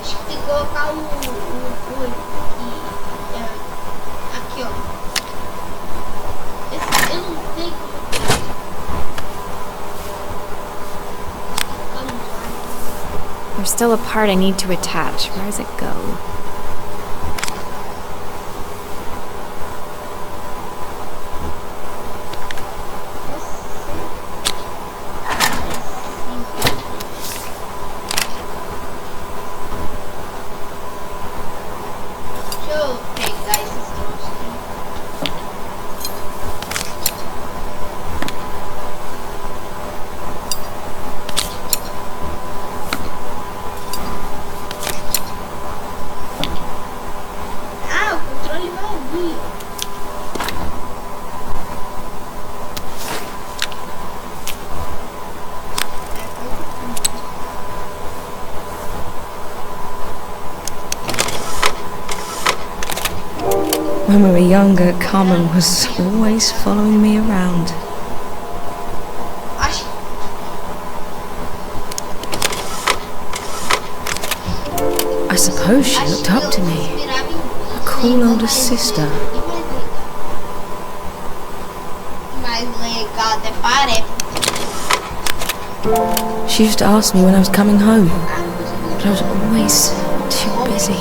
Speaker 6: Acho que tem que colocar o aqui, ó. Esse, eu não sei como.
Speaker 1: There's still a part I need to attach. Where does it go?
Speaker 6: Deixa eu pegar esses troços aqui. Ah, o controle vai vir.
Speaker 5: When we were younger, Carmen was always following me around.
Speaker 6: Acho
Speaker 5: I suppose she looked up to me.
Speaker 6: A
Speaker 5: cool older sister.
Speaker 6: Mais legal, até parece.
Speaker 5: She used to ask me when I was coming home, but I was always too busy.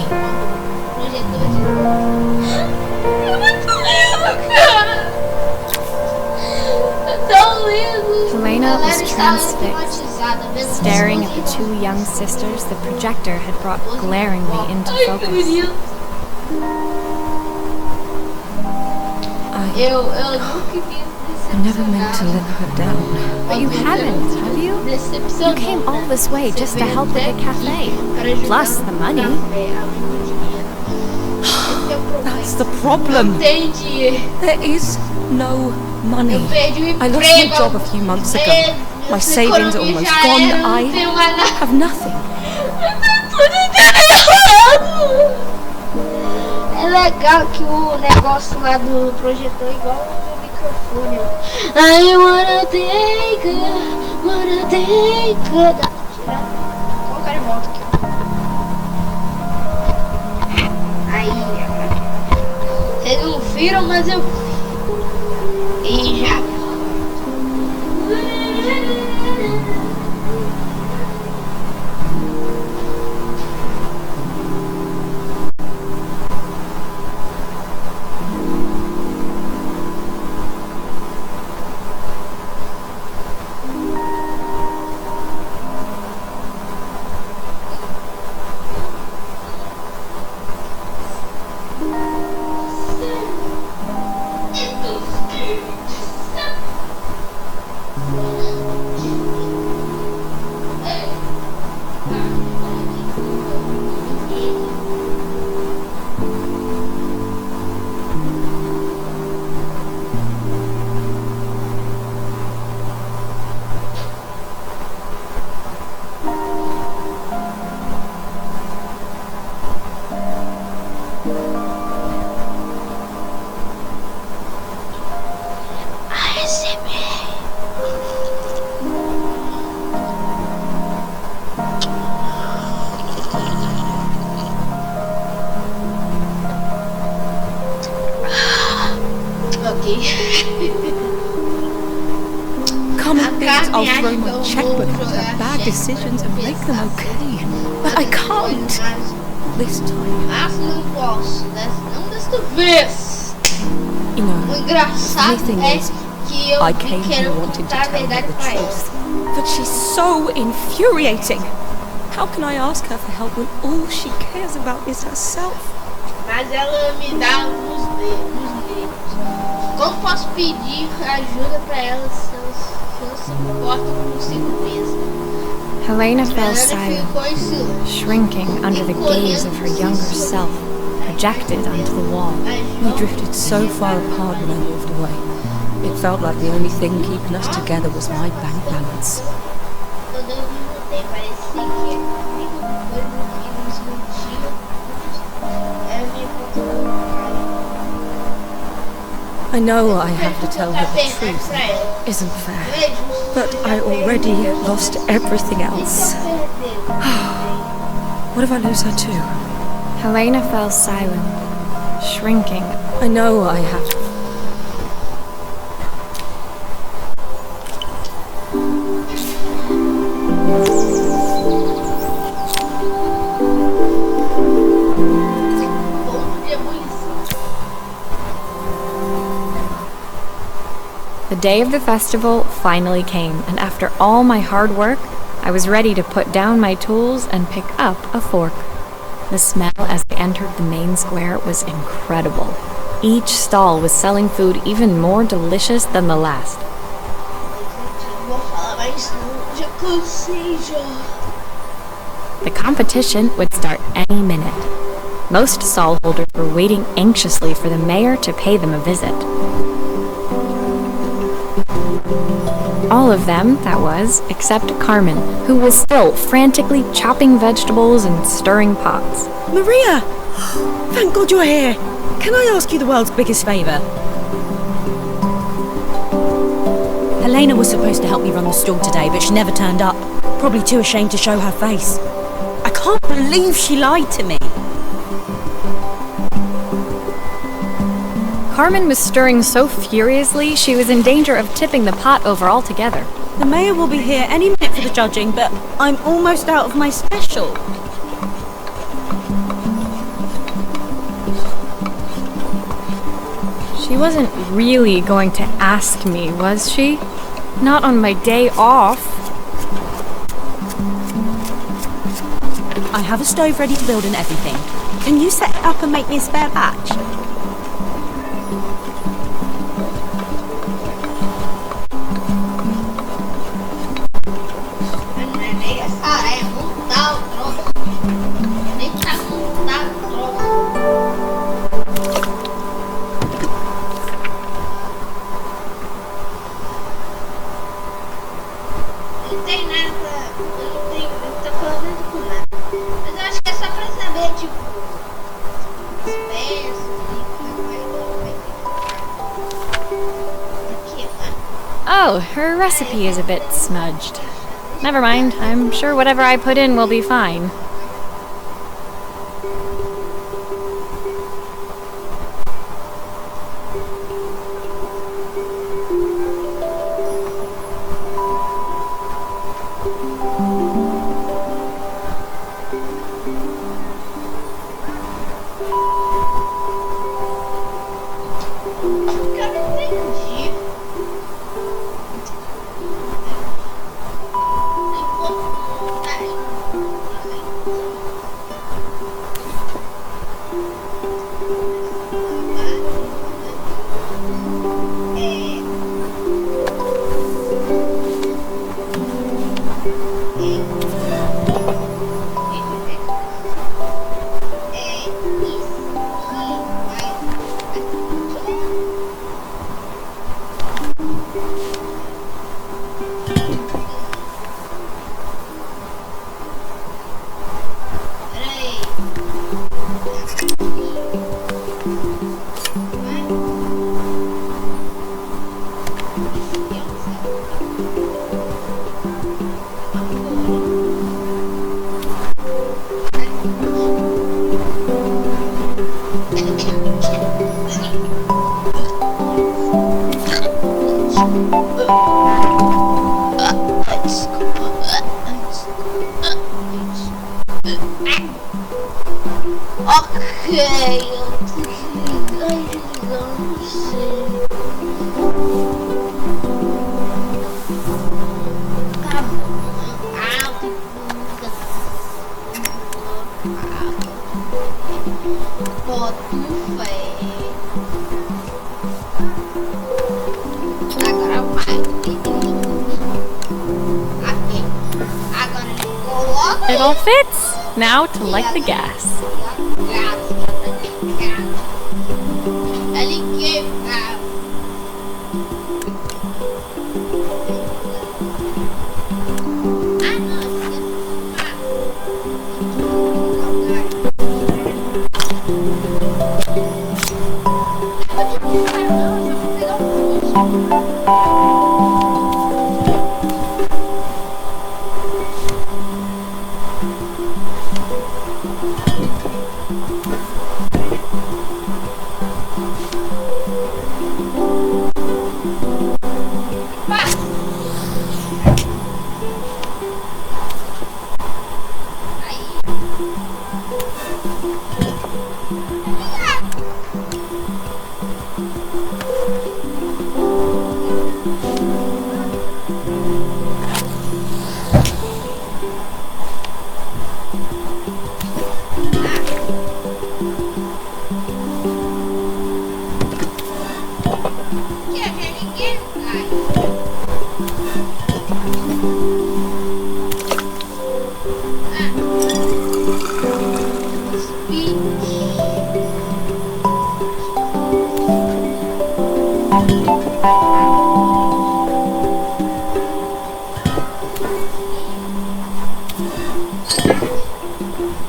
Speaker 1: Helena was transfixed, staring at the two young sisters the projector had brought glaringly into focus.
Speaker 5: I never meant to let her down.
Speaker 1: But you haven't, have you? You came all this way just to help with the cafe, plus the money.
Speaker 5: That's the problem. There is no money. I lost my job a few months ago. My savings are almost gone. I have nothing.
Speaker 6: É legal que o negócio lá do projetor é igual ao meu microfone. I wanna take it. Vou colocar de volta aqui. Aí, agora. Vocês não viram, mas eu vi. E já.
Speaker 5: Common things, I'll throw my checkbook at her bad decisions and make them okay. But I can't. This time.
Speaker 6: Não posso, não desta vez.
Speaker 5: You know,
Speaker 6: O engraçado
Speaker 5: the thing
Speaker 6: é
Speaker 5: is,
Speaker 6: que eu
Speaker 5: I came here
Speaker 6: quero
Speaker 5: wanting to
Speaker 6: contar a
Speaker 5: tell her
Speaker 6: verdade
Speaker 5: the
Speaker 6: pra ela.
Speaker 5: truth. But she's so infuriating. How can I ask her for help when all she cares about is herself?
Speaker 6: Mas ela me dá uns dedos. Como posso pedir ajuda pra ela se eu se importo consigo mesma?
Speaker 1: Helena fell
Speaker 6: Ela
Speaker 1: silent,
Speaker 6: ficou em silêncio.
Speaker 1: shrinking under the gaze of her younger self, projected onto the wall.
Speaker 5: We drifted so far apart when I moved away. It felt like the only thing keeping us together was my bank balance.
Speaker 6: Quando eu me mudei, parecia que a única coisa que nos uniu era minha conta
Speaker 5: I know I have to tell her the truth. Isn't fair. But I already lost everything else. What if I lose her too?
Speaker 1: Helena fell silent, shrinking.
Speaker 5: I know I have to.
Speaker 1: The day of the festival finally came, and after all my hard work, I was ready to put down my tools and pick up a fork. The smell as I entered the main square was incredible. Each stall was selling food even more delicious than the last.
Speaker 6: Vou falar mais não, já cansei já.
Speaker 1: The competition would start any minute. Most stallholders were waiting anxiously for the mayor to pay them a visit. All of them, that was, except Carmen, who was still frantically chopping vegetables and stirring pots.
Speaker 7: Maria! Thank God you're here. Can I ask you the world's biggest favour? Helena was supposed to help me run the stall today, but she never turned up. Probably too ashamed to show her face. I can't believe she lied to me.
Speaker 1: Carmen was stirring so furiously she was in danger of tipping the pot over altogether.
Speaker 7: The mayor will be here any minute for the judging, but I'm almost out of my special.
Speaker 1: She wasn't really going to ask me, was she? Not on my day off.
Speaker 7: I have a stove ready to build and everything. Can you set it up and make me a spare batch?
Speaker 1: Oh, her recipe is a bit smudged. Never mind, I'm sure whatever I put in will be fine. It all fits. Now to light the gas.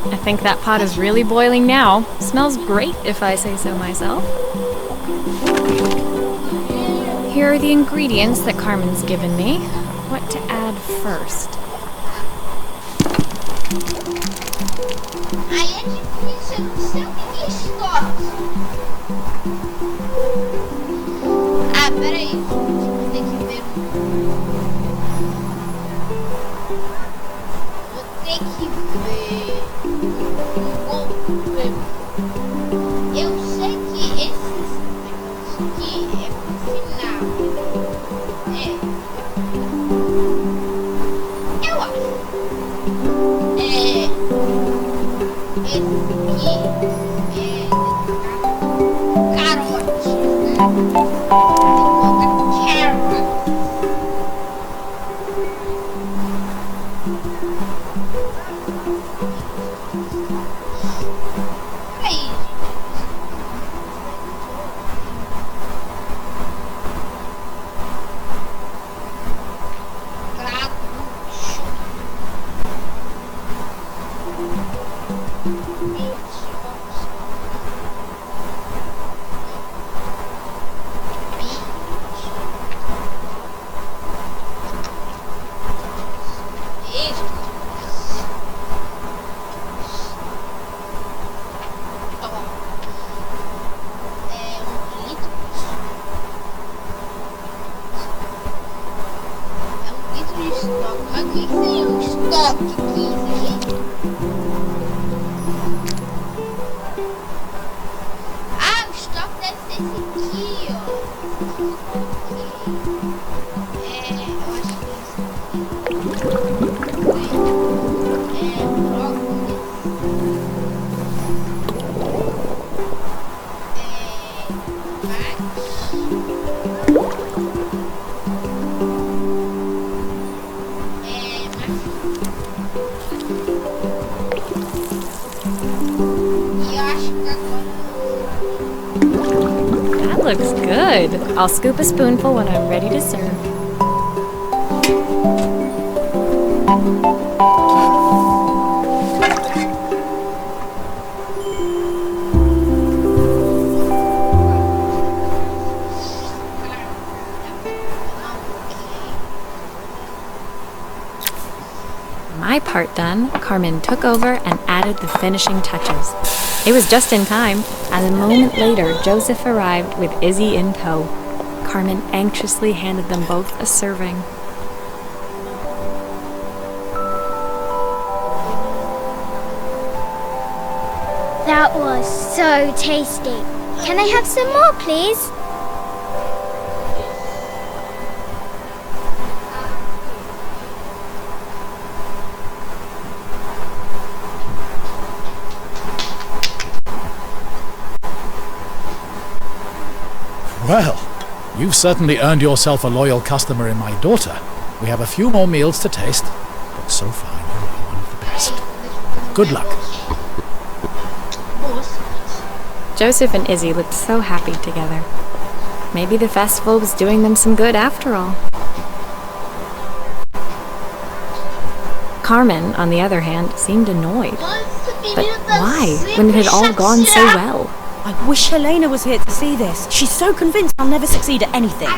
Speaker 1: I think that pot is really boiling now. Smells great, if I say so myself. Here are the ingredients that Carmen's given me. What to add first?
Speaker 6: Aí é difícil, eu não sei o que é estoque. Ah, peraí. Vou ter que ver. Vou ter que ver. Eu sei que esses aqui é pro final. Eu acho. Esse aqui é carote, né? Carrot. Aí. Ah, o estoque deve ser esse aqui, ó. Eu acho que é brócolis.
Speaker 1: That looks good. I'll scoop a spoonful when I'm ready to serve. my part done, Carmen took over and added the finishing touches. It was just in time, and a moment later, Joseph arrived with Izzy in tow. Carmen anxiously handed them both a serving.
Speaker 2: That was so tasty. Can I have some more, please?
Speaker 4: Well, you've certainly earned yourself a loyal customer in my daughter. We have a few more meals to taste, but so far you are one of the best. Good luck.
Speaker 1: Joseph and Izzy looked so happy together. Maybe the festival was doing them some good after all. Carmen, on the other hand, seemed annoyed. But why, when it had all gone so well?
Speaker 7: I wish Helena was here to see this. She's so convinced I'll never succeed at anything.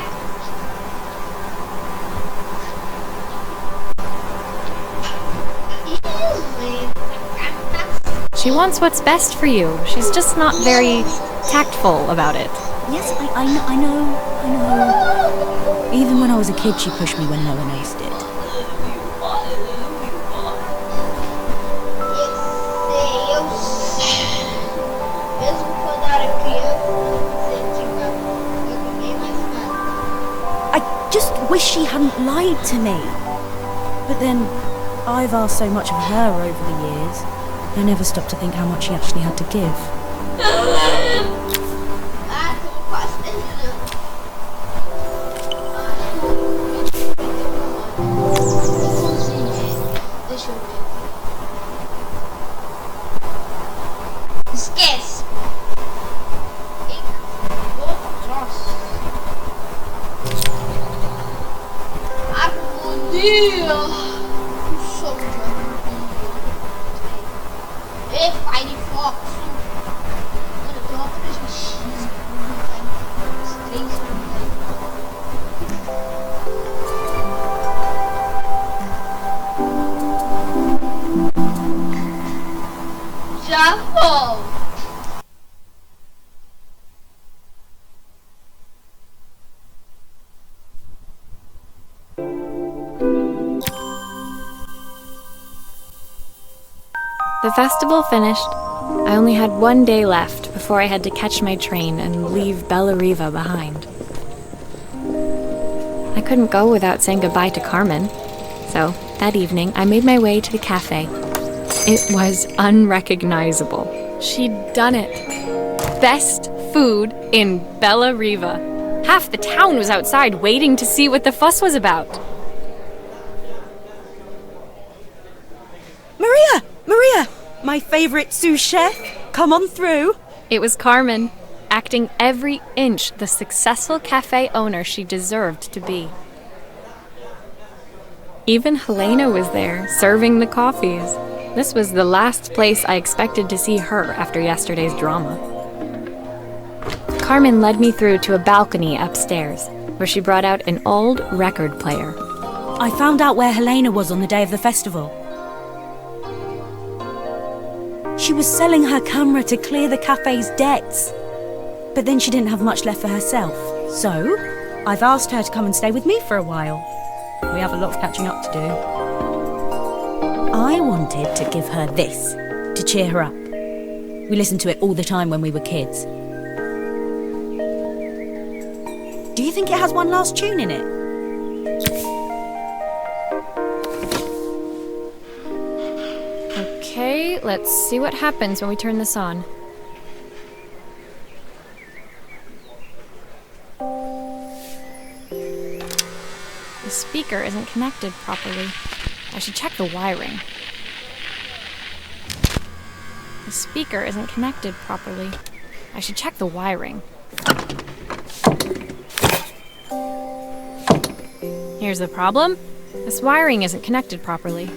Speaker 1: She wants what's best for you. She's just not very tactful about it.
Speaker 7: Yes, I know. Even when I was a kid, she pushed me when no one else did. I just wish she hadn't lied to me. But then, I've asked so much of her over the years. I never stopped to think how much she actually had to give.
Speaker 6: Esquece. Já vou.
Speaker 1: The festival finished. I only had one day left before I had to catch my train and leave Bella Riva behind. I couldn't go without saying goodbye to Carmen, so that evening I made my way to the cafe. It was unrecognizable. She'd done it. Best food in Bella Riva. Half the town was outside waiting to see what the fuss was about.
Speaker 7: Maria! My favorite sous chef! Come on through!
Speaker 1: It was Carmen, acting every inch the successful cafe owner she deserved to be. Even Helena was there, serving the coffees. This was the last place I expected to see her after yesterday's drama. Carmen led me through to a balcony upstairs, where she brought out an old record player.
Speaker 7: I found out where Helena was on the day of the festival. She was selling her camera to clear the cafe's debts. But then she didn't have much left for herself. So, I've asked her to come and stay with me for a while. We have a lot of catching up to do. I wanted to give her this, to cheer her up. We listened to it all the time when we were kids. Do you think it has one last tune in it?
Speaker 1: Okay, let's see what happens when we turn this on. The speaker isn't connected properly. I should check the wiring. The speaker isn't connected properly. I should check the wiring. Here's the problem. This wiring isn't connected properly.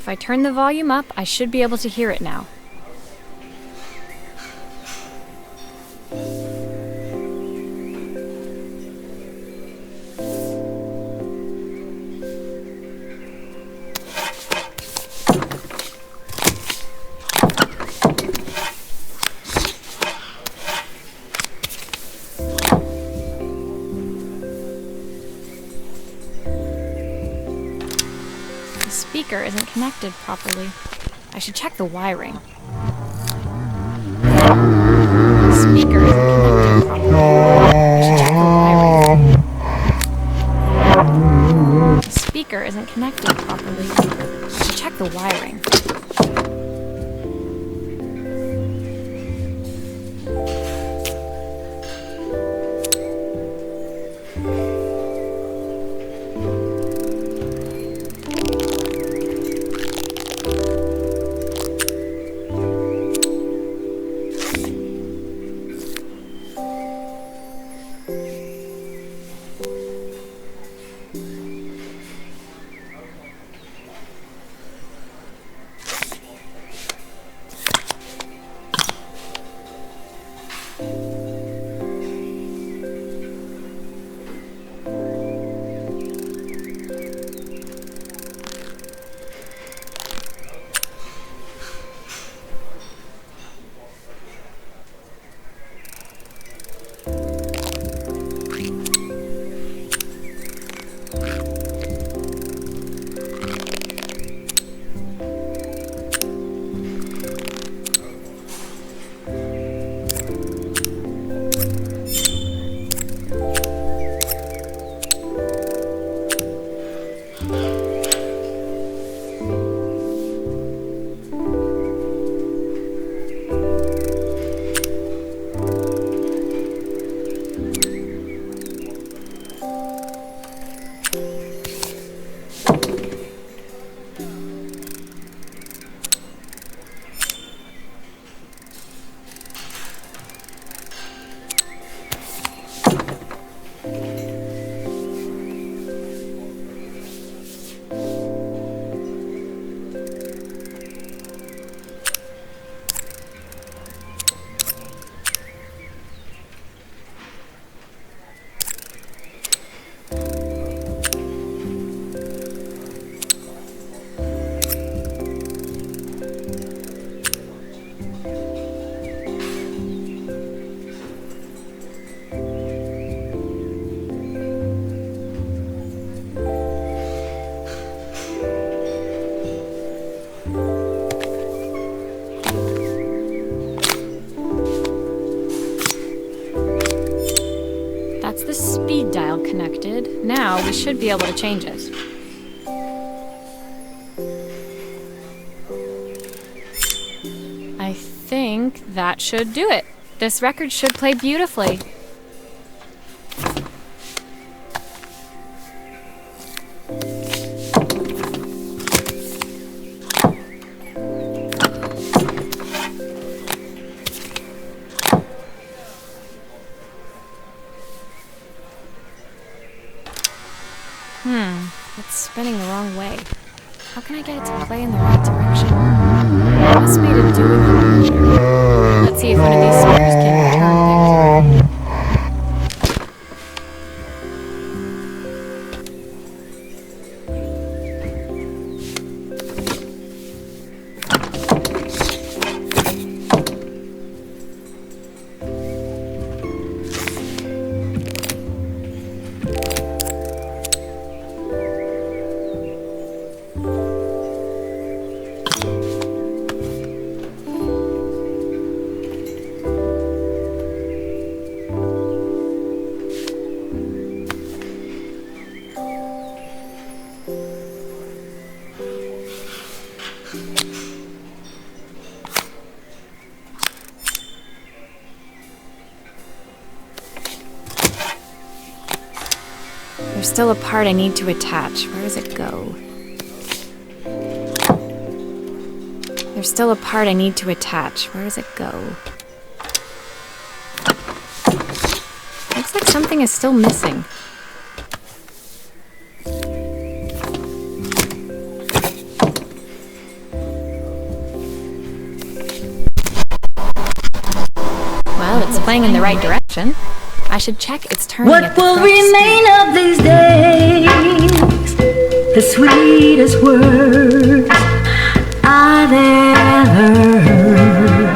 Speaker 1: If I turn the volume up, I should be able to hear it now. The speaker isn't connected properly. I should check the wiring. The speaker isn't connected properly. I should check the wiring. The speaker isn't connected properly. I should check the wiring. That's the speed dial connected. Now we should be able to change it. I think that should do it. This record should play beautifully. It's spinning the wrong way. How can I get it to play in the right direction? It must be to do with the motor. Let's see if one of these spheres can turn things around. There's still a part I need to attach. Where does it go? There's still a part I need to attach. Where does it go? Looks like something is still missing. it's playing in the right direction. I should check it's turning
Speaker 3: What
Speaker 1: at the
Speaker 3: will
Speaker 1: correct
Speaker 3: remain
Speaker 1: speed.
Speaker 3: of these days? The sweetest words I've ever heard.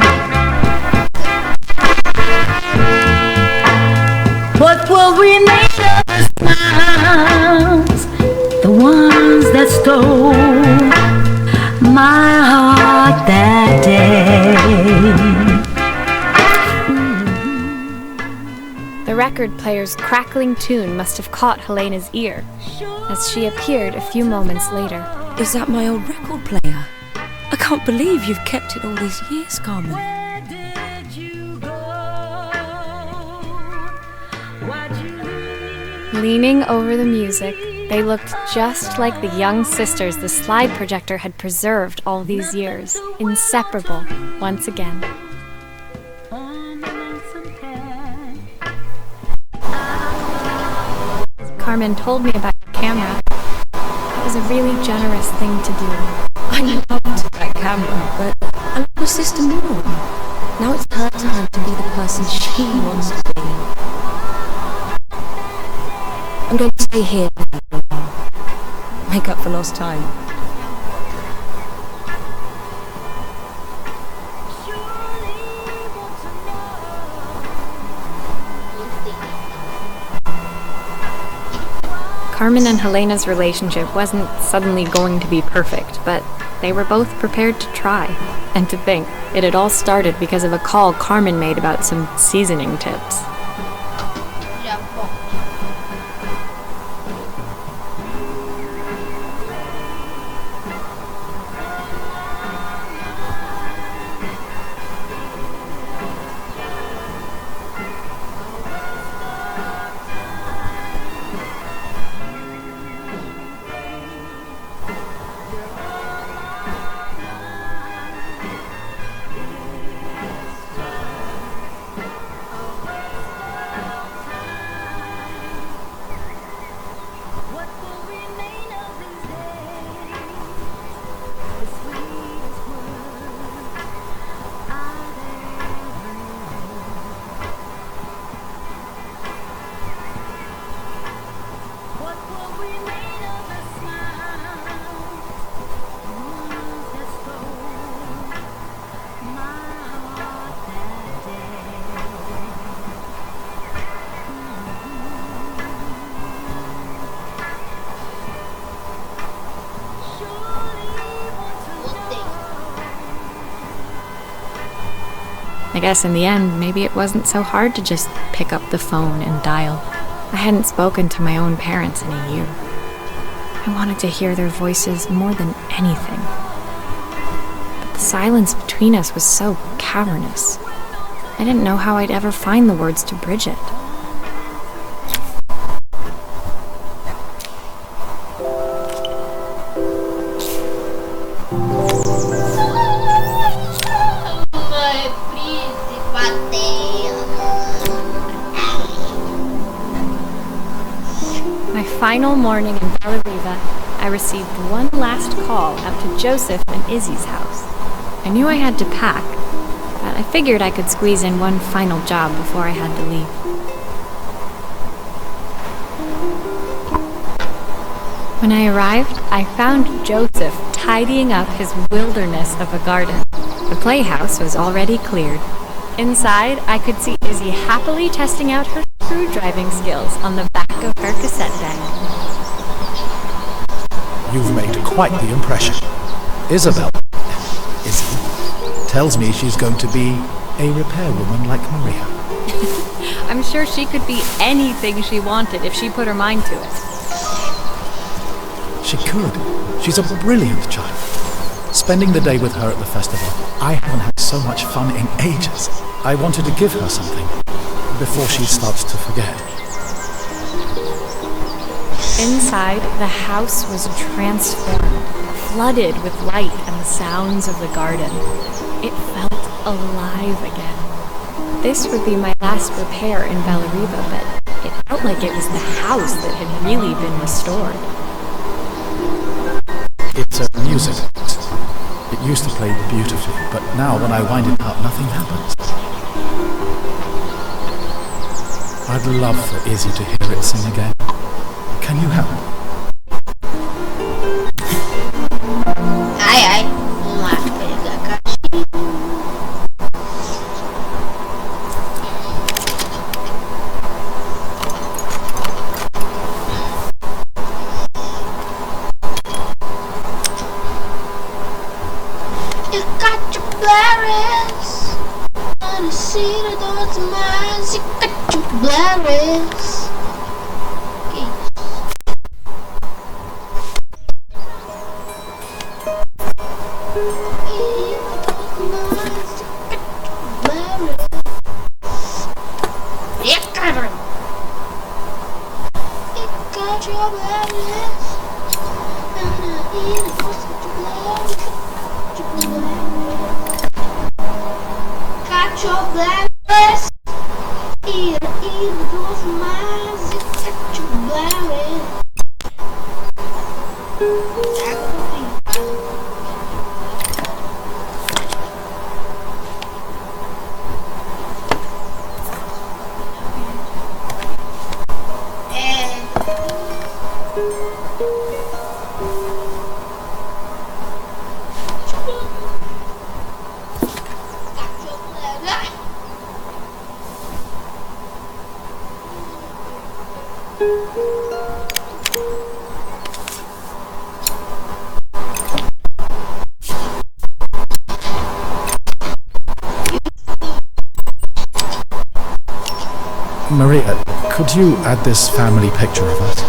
Speaker 3: What will remain of the smiles, the ones that stole my heart that day?
Speaker 1: The record player's crackling tune must have caught Helena's ear, as she appeared a few moments later.
Speaker 5: Is that my old record player? I can't believe you've kept it all these years, Carmen.
Speaker 3: Where did you go? Why'd you leave?
Speaker 1: Leaning over the music, they looked just like the young sisters the slide projector had preserved all these years, inseparable once again.
Speaker 3: On the lonesome path.
Speaker 1: Carmen told me about your camera. It was a really generous thing to do.
Speaker 5: I loved that camera, but I love my sister more. Now it's her time to be the person she wants to be. I'm going to stay here for a while. Make up for lost time.
Speaker 1: Carmen and Helena's relationship wasn't suddenly going to be perfect, but they were both prepared to try. And to think, it had all started because of a call Carmen made about some seasoning tips.
Speaker 3: What will remain of these days? The sweetest words I've ever heard. What will remain of the smiles, the ones that stole my heart that day?
Speaker 1: I guess in the end, maybe it wasn't so hard to just pick up the phone and dial. I hadn't spoken to my own parents in a year. I wanted to hear their voices more than anything. But the silence between us was so cavernous. I didn't know how I'd ever find the words to bridge it. My final morning in Bella Riva, I received one last call out to Joseph and Izzy's house. I knew I had to pack, but I figured I could squeeze in one final job before I had to leave. When I arrived, I found Joseph tidying up his wilderness of a garden. The playhouse was already cleared. Inside, I could see Izzy happily testing out her screw-driving skills on the back of her cassette deck.
Speaker 4: You've made quite the impression. Isabel, Izzy, tells me she's going to be a repairwoman like Maria.
Speaker 1: I'm sure she could be anything she wanted if she put her mind to it.
Speaker 4: She could. She's a brilliant child. Spending the day with her at the festival, I haven't had so much fun in ages. I wanted to give her something before she starts to forget.
Speaker 1: Inside, the house was transformed, flooded with light and the sounds of the garden. It felt alive again. This would be my last repair in Bella Riva, but it felt like it was the house that had really been restored.
Speaker 4: It's a music box. It used to play beautifully, but now when I wind it up, nothing happens. I'd love for Izzy to hear it sing again. Can you help?
Speaker 6: Ai, ai. Vamos lá, pegar a caixinha. You got your berries. Wanna see the doors of mine. You got your berries.
Speaker 4: Maria, could you add this family picture of us?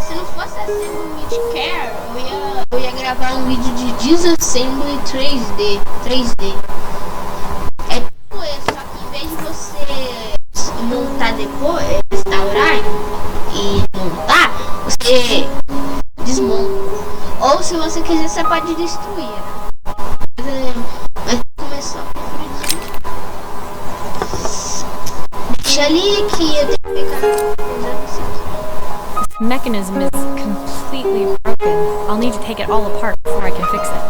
Speaker 6: Se não fosse Assembly Care, eu ia gravar um vídeo de Disassembly 3D. É tipo isso, só que em vez de você montar depois, restaurar e montar, você desmonta. Ou se você quiser, você pode destruir. Mas começar com o vídeo. Deixa ali que eu tenho que ficar usando isso aqui.
Speaker 1: Mechanism is completely broken. I'll need to take it all apart before I can fix it.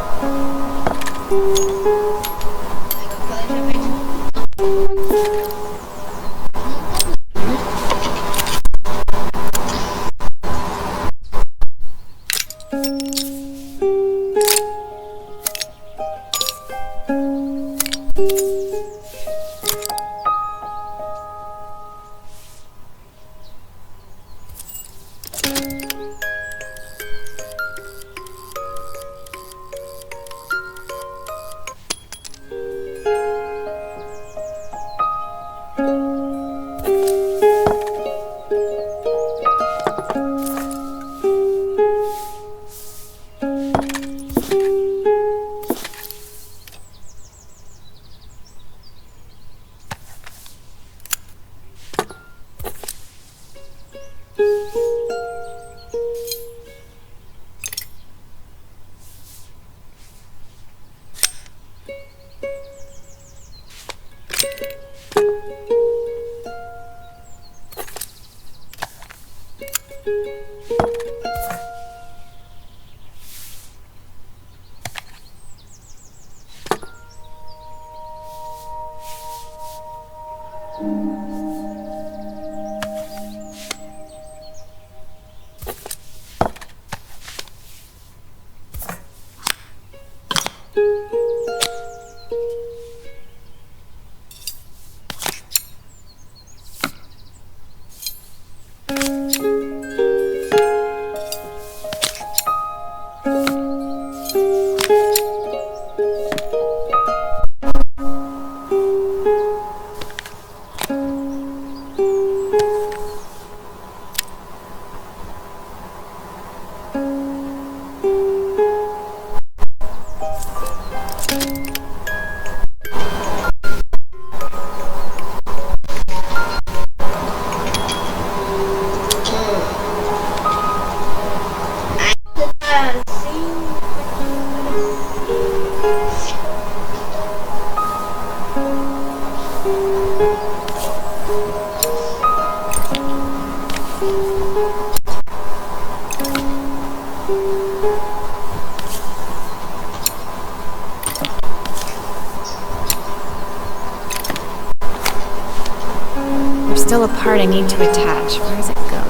Speaker 1: still a part I need to attach. Where does it go?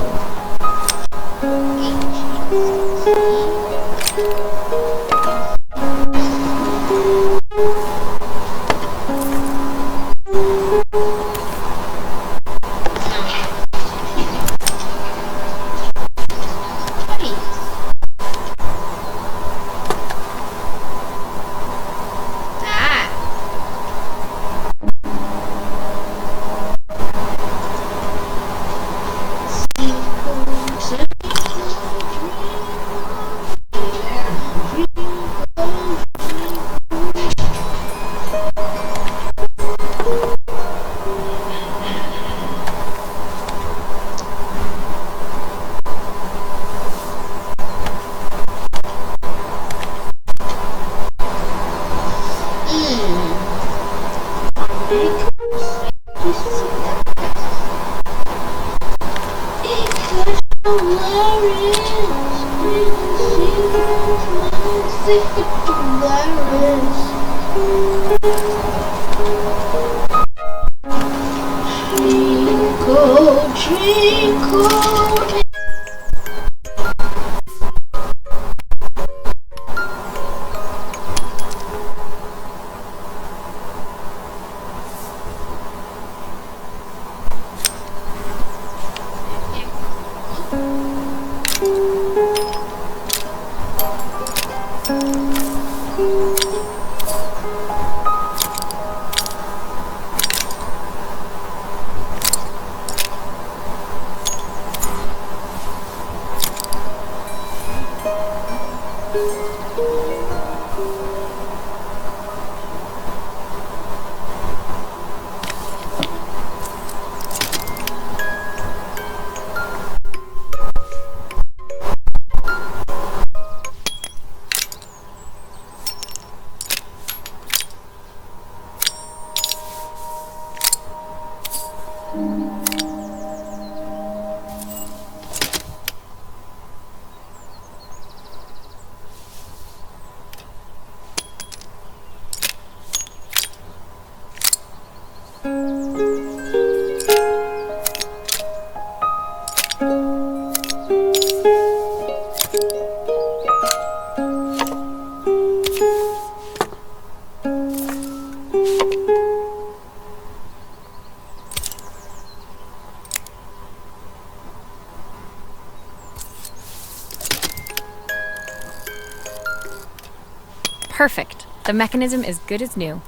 Speaker 1: Perfect. The mechanism is good as new.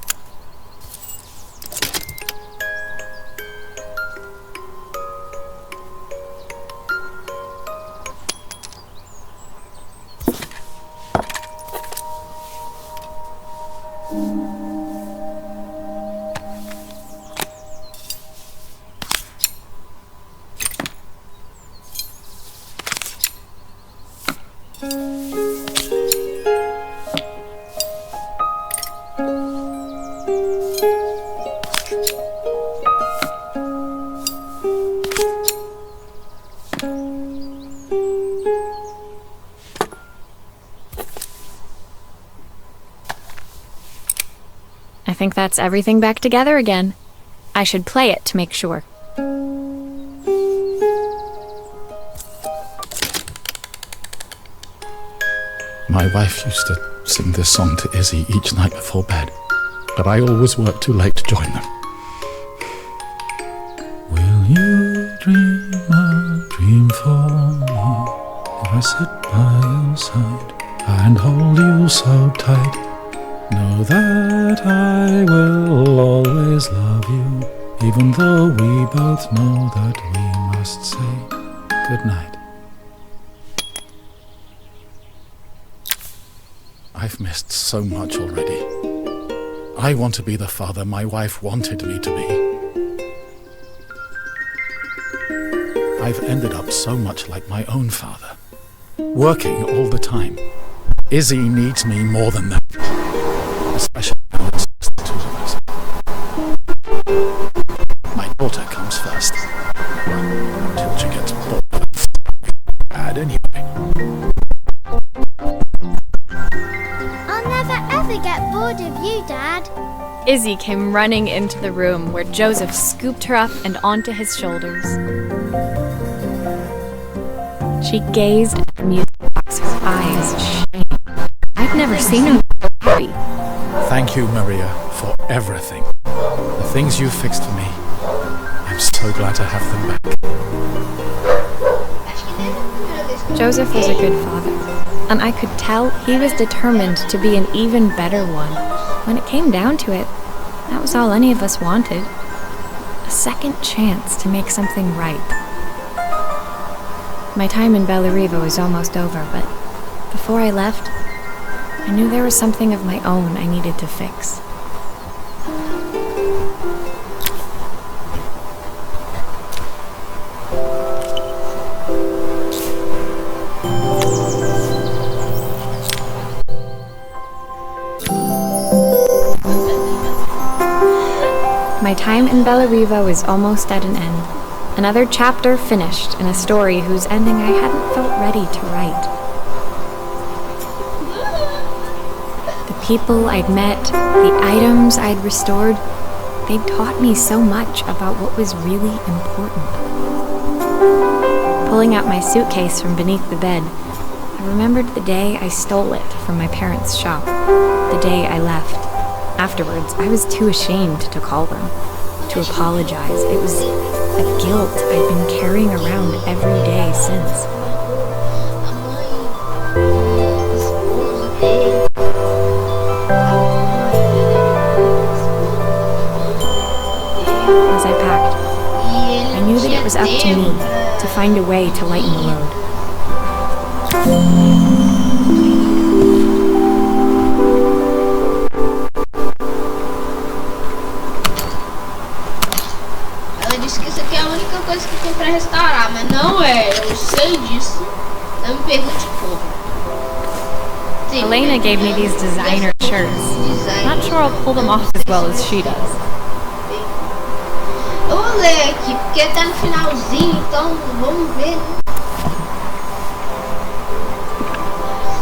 Speaker 1: I think that's everything back together again. I should play it to make sure.
Speaker 4: My wife used to sing this song to Izzy each night before bed, but I always worked too late to join them. Will you dream a dream for me if I sit by your side and hold you so tight? Know that I will always love you, even though we both know that we must say goodnight. I've missed so much already. I want to be the father my wife wanted me to be. I've ended up so much like my own father, working all the time. Izzy needs me more than that, especially now it's just the two of us. My daughter comes first. Well, until she gets bored. Bad anyway.
Speaker 2: I'll never ever get bored of you, Dad.
Speaker 1: Izzy came running into the room where Joseph scooped her up and onto his shoulders. She gazed at the music box, her eyes shining. I'd never seen her so happy.
Speaker 4: Thank you, Maria, for everything. The things you fixed for me. I'm so glad to have them back.
Speaker 1: Joseph was a good father, and I could tell he was determined to be an even better one. When it came down to it, that was all any of us wanted. A second chance to make something right. My time in Bellariva was almost over, but before I left, I knew there was something of my own I needed to fix. My time in Bellariva was almost at an end. Another chapter finished in a story whose ending I hadn't felt ready to write. The people I'd met, the items I'd restored, they'd taught me so much about what was really important. Pulling out my suitcase from beneath the bed, I remembered the day I stole it from my parents' shop, the day I left. Afterwards, I was too ashamed to call them, to apologize. It was a guilt I'd been carrying around every day since. As I packed, I knew that it was up to me to find a way to lighten the load.
Speaker 6: Coisa que tem pra restaurar, mas não é, eu sei disso. Não me pergunte como.
Speaker 1: Elena gave me these designer shirts. Not sure I'll pull them off as well as she does.
Speaker 6: Eu vou ler aqui, porque tá no finalzinho, então vamos ver.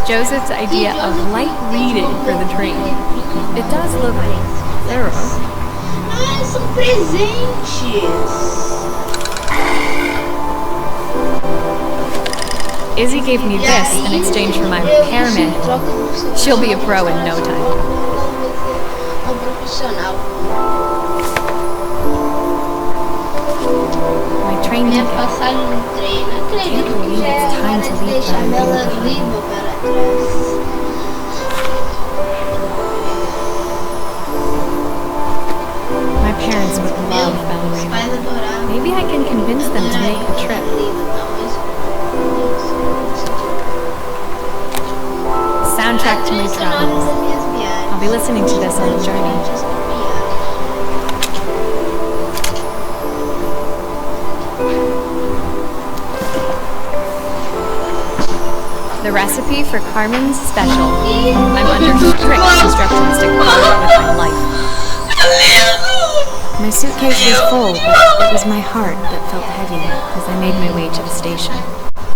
Speaker 1: Joseph's idea of light reading for the train. It does look thorough.
Speaker 6: Ah, são presentes.
Speaker 1: Izzy gave me this in exchange for my repair manual. She'll be a pro in no time. My train ticket. Can't believe it's time to leave Bellariva behind. My parents would love Bellariva. Maybe I can convince them to make the trip. Soundtrack to my travels. I'll be listening to this on the journey. The recipe for Carmen's special. I'm under strict instructions to cook it with my life. My suitcase was full, but it was my heart that felt heavy as I made my way to the station.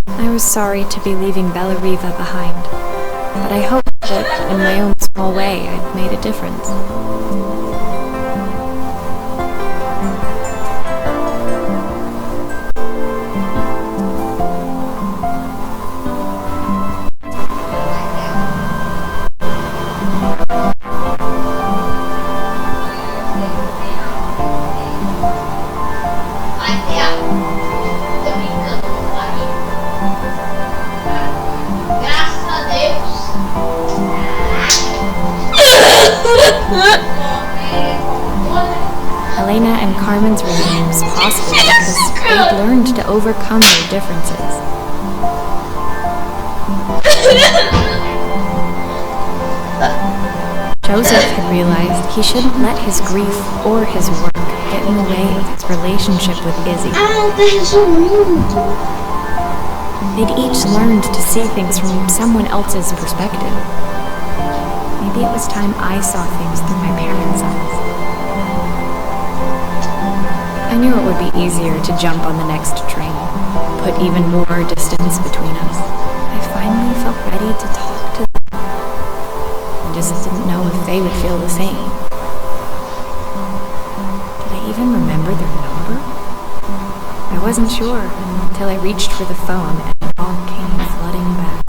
Speaker 1: I was sorry to be leaving Bellariva behind, but I hoped that, in my own small way, I'd made a difference. Elena and Carmen's reunion was possible because they'd learned to overcome their differences. Joseph had realized he shouldn't let his grief or his work get in the way of his relationship with Izzy. They'd each learned to see things from someone else's perspective. Maybe it was time I saw things through my parents' eyes. I knew it would be easier to jump on the next train, put even more distance between us. I finally felt ready to talk to them. I just didn't know if they would feel the same. wasn't sure until I reached for the phone and it all came flooding back.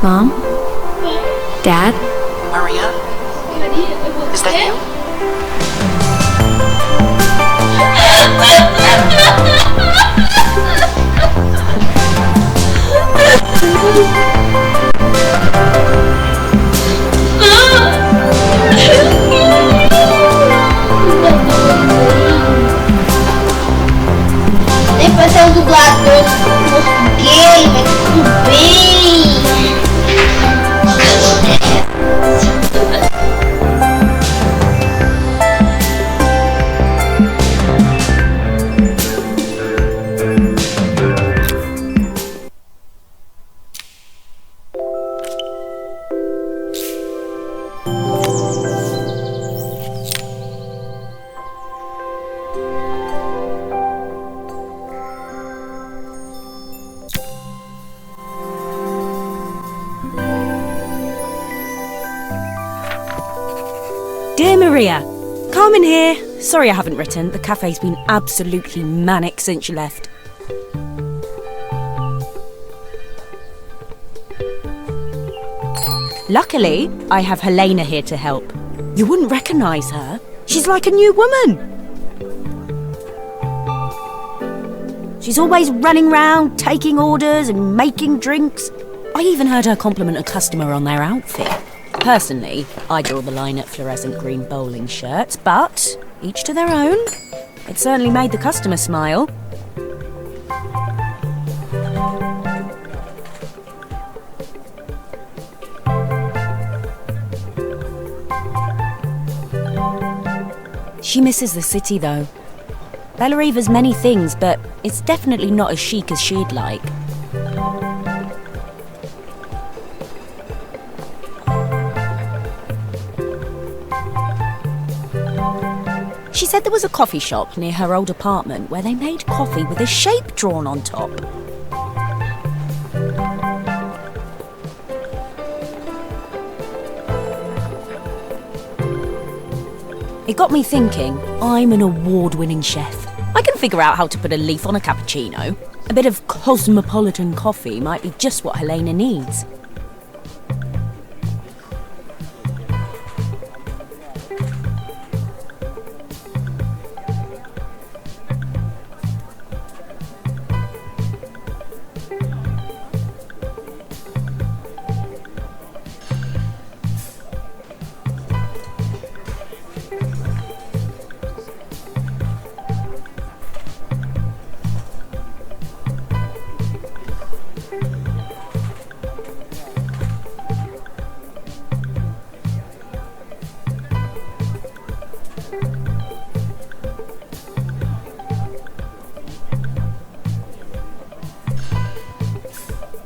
Speaker 1: Mom? Dad?
Speaker 8: Maria? Is that you?
Speaker 6: Nem pra ser um dublador português, mas tudo bem.
Speaker 7: Dear Maria, Carmen here. Sorry I haven't written. The cafe's been absolutely manic since you left. Luckily, I have Helena here to help. You wouldn't recognise her. She's like a new woman. She's always running round, taking orders and making drinks. I even heard her compliment a customer on their outfit. Personally, I draw the line at fluorescent green bowling shirts, but each to their own. It certainly made the customer smile. She misses the city, though. Bellariva's many things, but it's definitely not as chic as she'd like. She said there was a coffee shop near her old apartment where they made coffee with a shape drawn on top. It got me thinking, I'm an award-winning chef. I can figure out how to put a leaf on a cappuccino. A bit of cosmopolitan coffee might be just what Helena needs.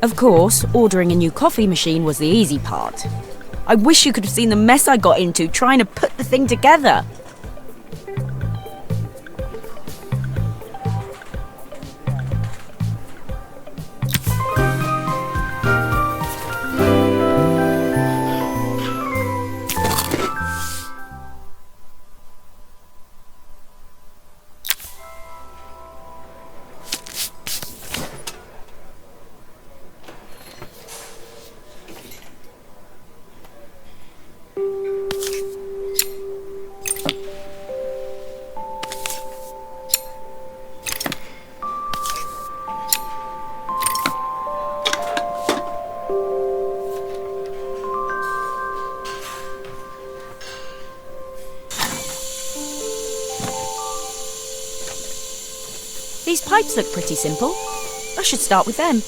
Speaker 7: Of course, ordering a new coffee machine was the easy part. I wish you could have seen the mess I got into trying to put the thing together. These pipes look pretty simple. I should start with them.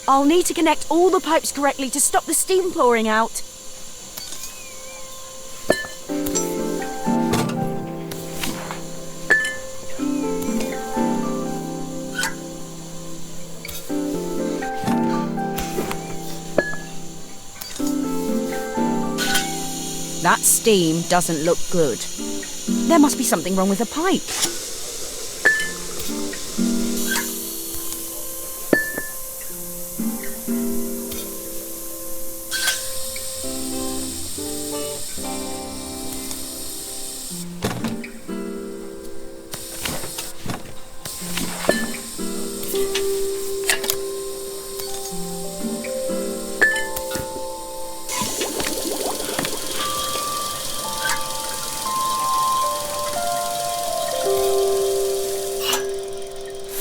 Speaker 7: I'll need to connect all the pipes correctly to stop the steam pouring out. That steam doesn't look good. There must be something wrong with the pipe.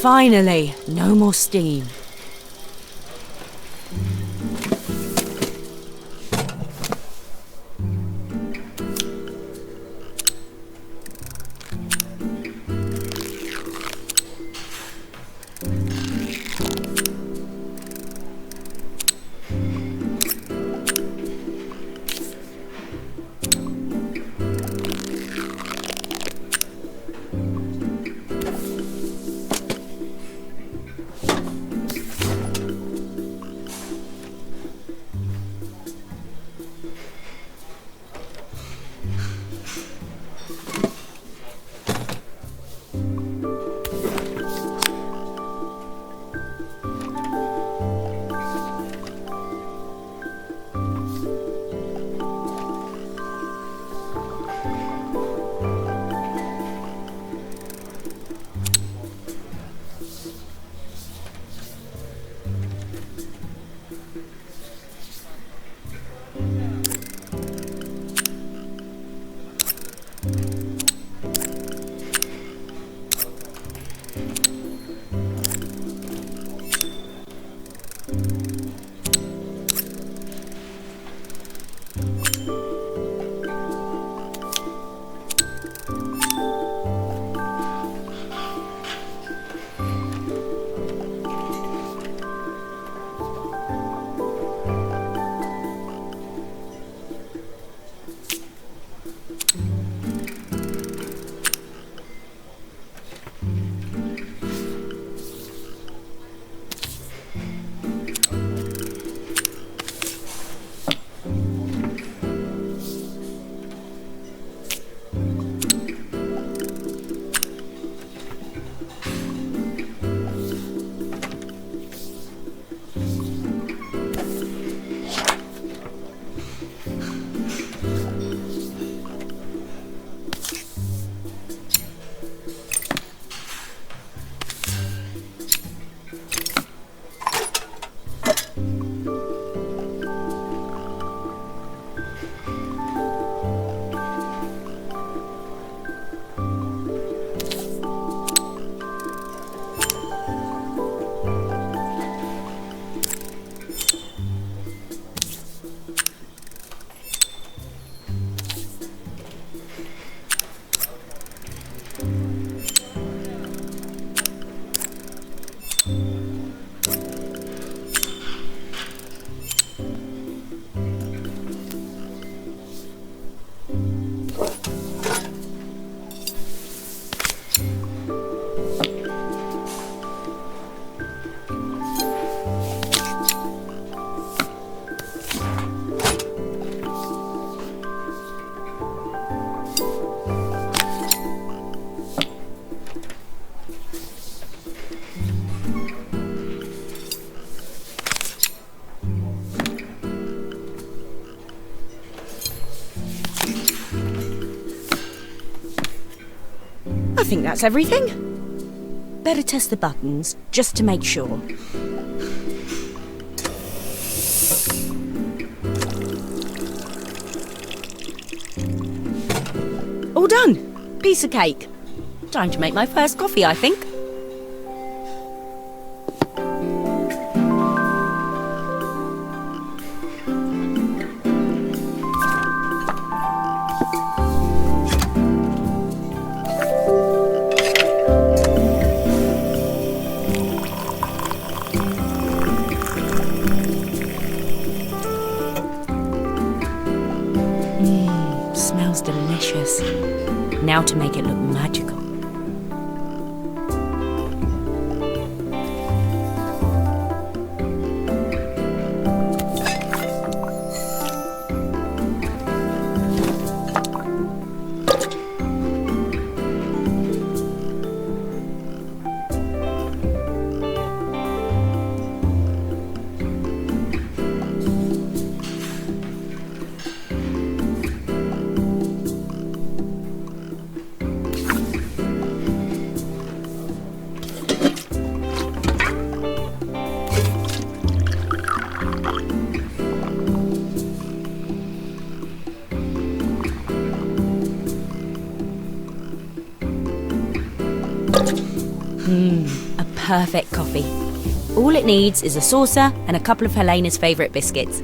Speaker 7: Finally, no more steam. I think that's everything. Better test the buttons, just to make sure. All done. Piece of cake. Time to make my first coffee, I think. Smells delicious. Now to make it look magical. A perfect coffee. All it needs is a saucer and a couple of Helena's favourite biscuits.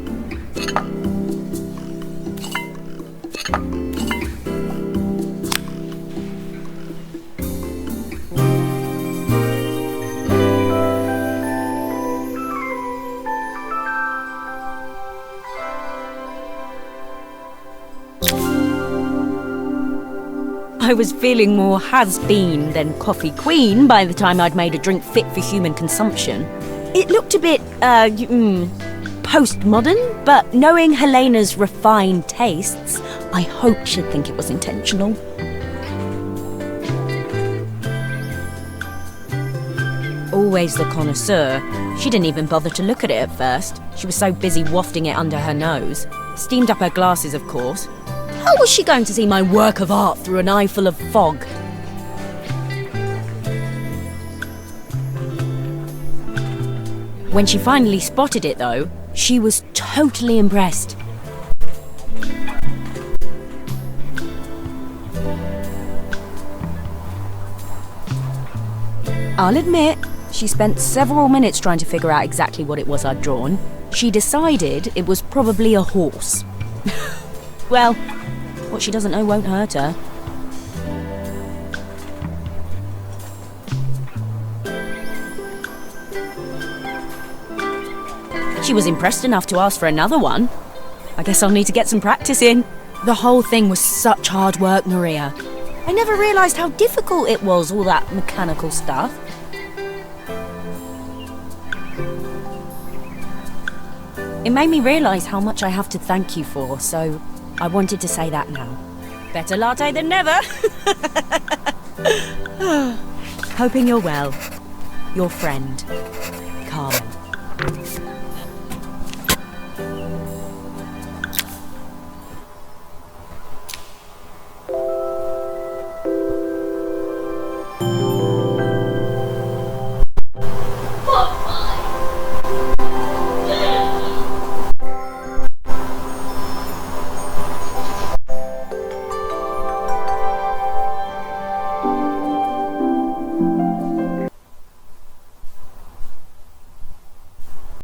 Speaker 7: I was feeling more has-been than coffee queen by the time I'd made a drink fit for human consumption. It looked a bit, postmodern, but knowing Helena's refined tastes, I hope she'd think it was intentional. Always the connoisseur, she didn't even bother to look at it at first. She was so busy wafting it under her nose. Steamed up her glasses, of course. How was she going to see my work of art through an eye full of fog? When she finally spotted it, though, she was totally impressed. I'll admit, she spent several minutes trying to figure out exactly what it was I'd drawn. She decided it was probably a horse. Well, what she doesn't know won't hurt her. She was impressed enough to ask for another one. I guess I'll need to get some practice in. The whole thing was such hard work, Maria. I never realised how difficult it was, all that mechanical stuff. It made me realise how much I have to thank you for, so I wanted to say that now. Better latte than never. Hoping you're well. Your friend, Carmen.